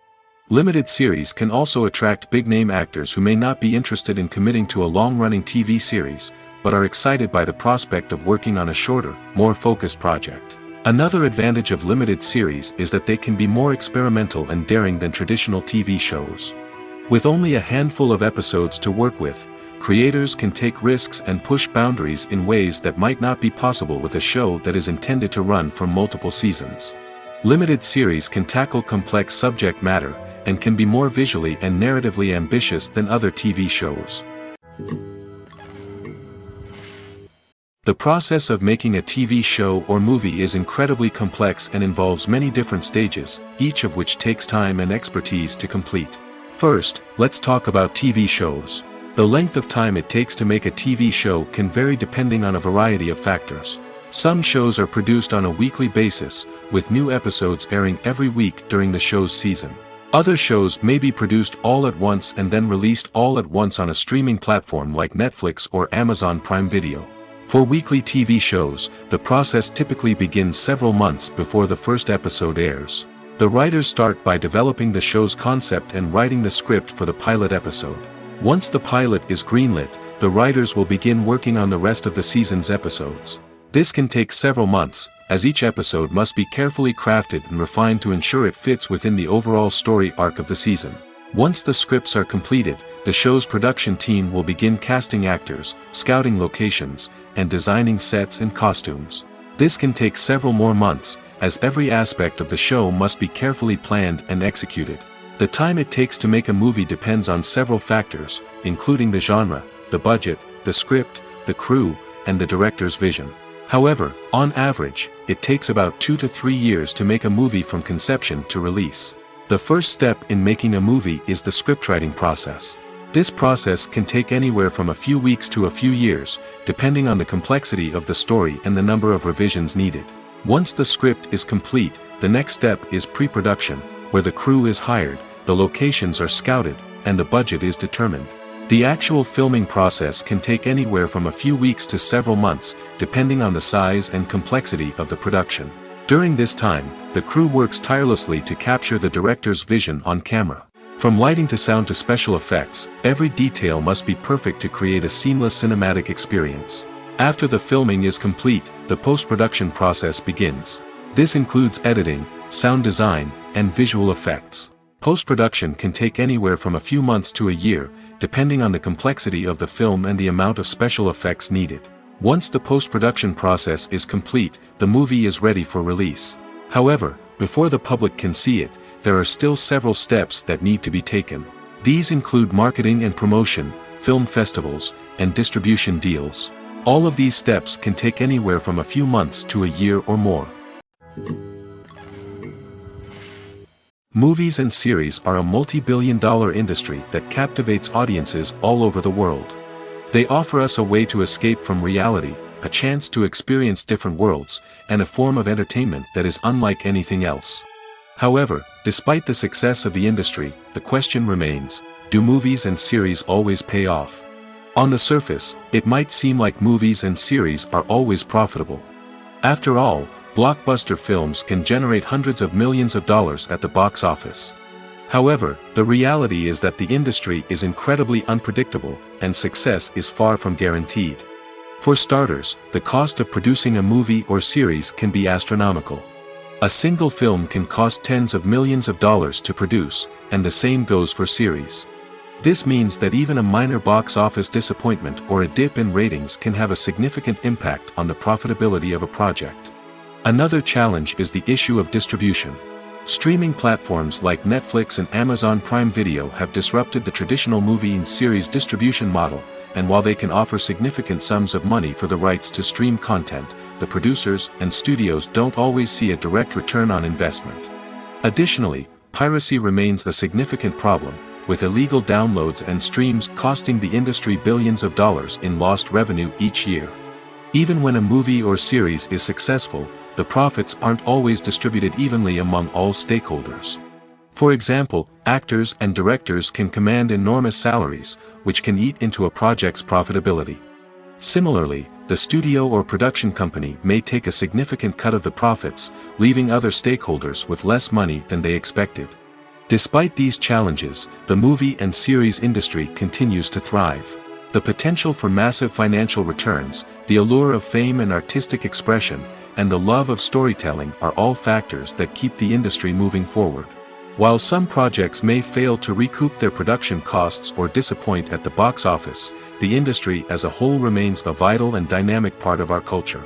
Limited series can also attract big-name actors who may not be interested in committing to a long-running TV series, but are excited by the prospect of working on a shorter, more focused project. Another advantage of limited series is that they can be more experimental and daring than traditional TV shows. With only a handful of episodes to work with, creators can take risks and push boundaries in ways that might not be possible with a show that is intended to run for multiple seasons. Limited series can tackle complex subject matter, and can be more visually and narratively ambitious than other TV shows. The process of making a TV show or movie is incredibly complex and involves many different stages, each of which takes time and expertise to complete. First, let's talk about TV shows. The length of time it takes to make a TV show can vary depending on a variety of factors. Some shows are produced on a weekly basis, with new episodes airing every week during the show's season. Other shows may be produced all at once and then released all at once on a streaming platform like Netflix or Amazon Prime Video. For weekly TV shows, the process typically begins several months before the first episode airs. The writers start by developing the show's concept and writing the script for the pilot episode. Once the pilot is greenlit, the writers will begin working on the rest of the season's episodes. This can take several months, as each episode must be carefully crafted and refined to ensure it fits within the overall story arc of the season. Once the scripts are completed, the show's production team will begin casting actors, scouting locations, and designing sets and costumes. This can take several more months, as every aspect of the show must be carefully planned and executed. The time it takes to make a movie depends on several factors, including the genre, the budget, the script, the crew, and the director's vision. However, on average, it takes about 2 to 3 years to make a movie from conception to release. The first step in making a movie is the scriptwriting process. This process can take anywhere from a few weeks to a few years, depending on the complexity of the story and the number of revisions needed. Once the script is complete, the next step is pre-production, where the crew is hired, the locations are scouted, and the budget is determined. The actual filming process can take anywhere from a few weeks to several months, depending on the size and complexity of the production. During this time, the crew works tirelessly to capture the director's vision on camera. From lighting to sound to special effects, every detail must be perfect to create a seamless cinematic experience. After the filming is complete, the post-production process begins. This includes editing, sound design, and visual effects. Post-production can take anywhere from a few months to a year, depending on the complexity of the film and the amount of special effects needed. Once the post-production process is complete, the movie is ready for release. However, before the public can see it, there are still several steps that need to be taken. These include marketing and promotion, film festivals, and distribution deals. All of these steps can take anywhere from a few months to a year or more. Movies and series are a multi-billion-dollar industry that captivates audiences all over the world. They offer us a way to escape from reality, a chance to experience different worlds, and a form of entertainment that is unlike anything else. However, despite the success of the industry, the question remains, do movies and series always pay off? On the surface, it might seem like movies and series are always profitable. After all, blockbuster films can generate hundreds of millions of dollars at the box office. However, the reality is that the industry is incredibly unpredictable, and success is far from guaranteed. For starters, the cost of producing a movie or series can be astronomical. A single film can cost tens of millions of dollars to produce, and the same goes for series. This means that even a minor box office disappointment or a dip in ratings can have a significant impact on the profitability of a project. Another challenge is the issue of distribution. Streaming platforms like Netflix and Amazon Prime Video have disrupted the traditional movie and series distribution model, and while they can offer significant sums of money for the rights to stream content, the producers and studios don't always see a direct return on investment. Additionally, piracy remains a significant problem, with illegal downloads and streams costing the industry billions of dollars in lost revenue each year. Even when a movie or series is successful, the profits aren't always distributed evenly among all stakeholders. For example, actors and directors can command enormous salaries, which can eat into a project's profitability. Similarly, the studio or production company may take a significant cut of the profits, leaving other stakeholders with less money than they expected. Despite these challenges, the movie and series industry continues to thrive. The potential for massive financial returns, the allure of fame and artistic expression, and the love of storytelling are all factors that keep the industry moving forward. While some projects may fail to recoup their production costs or disappoint at the box office, the industry as a whole remains a vital and dynamic part of our culture.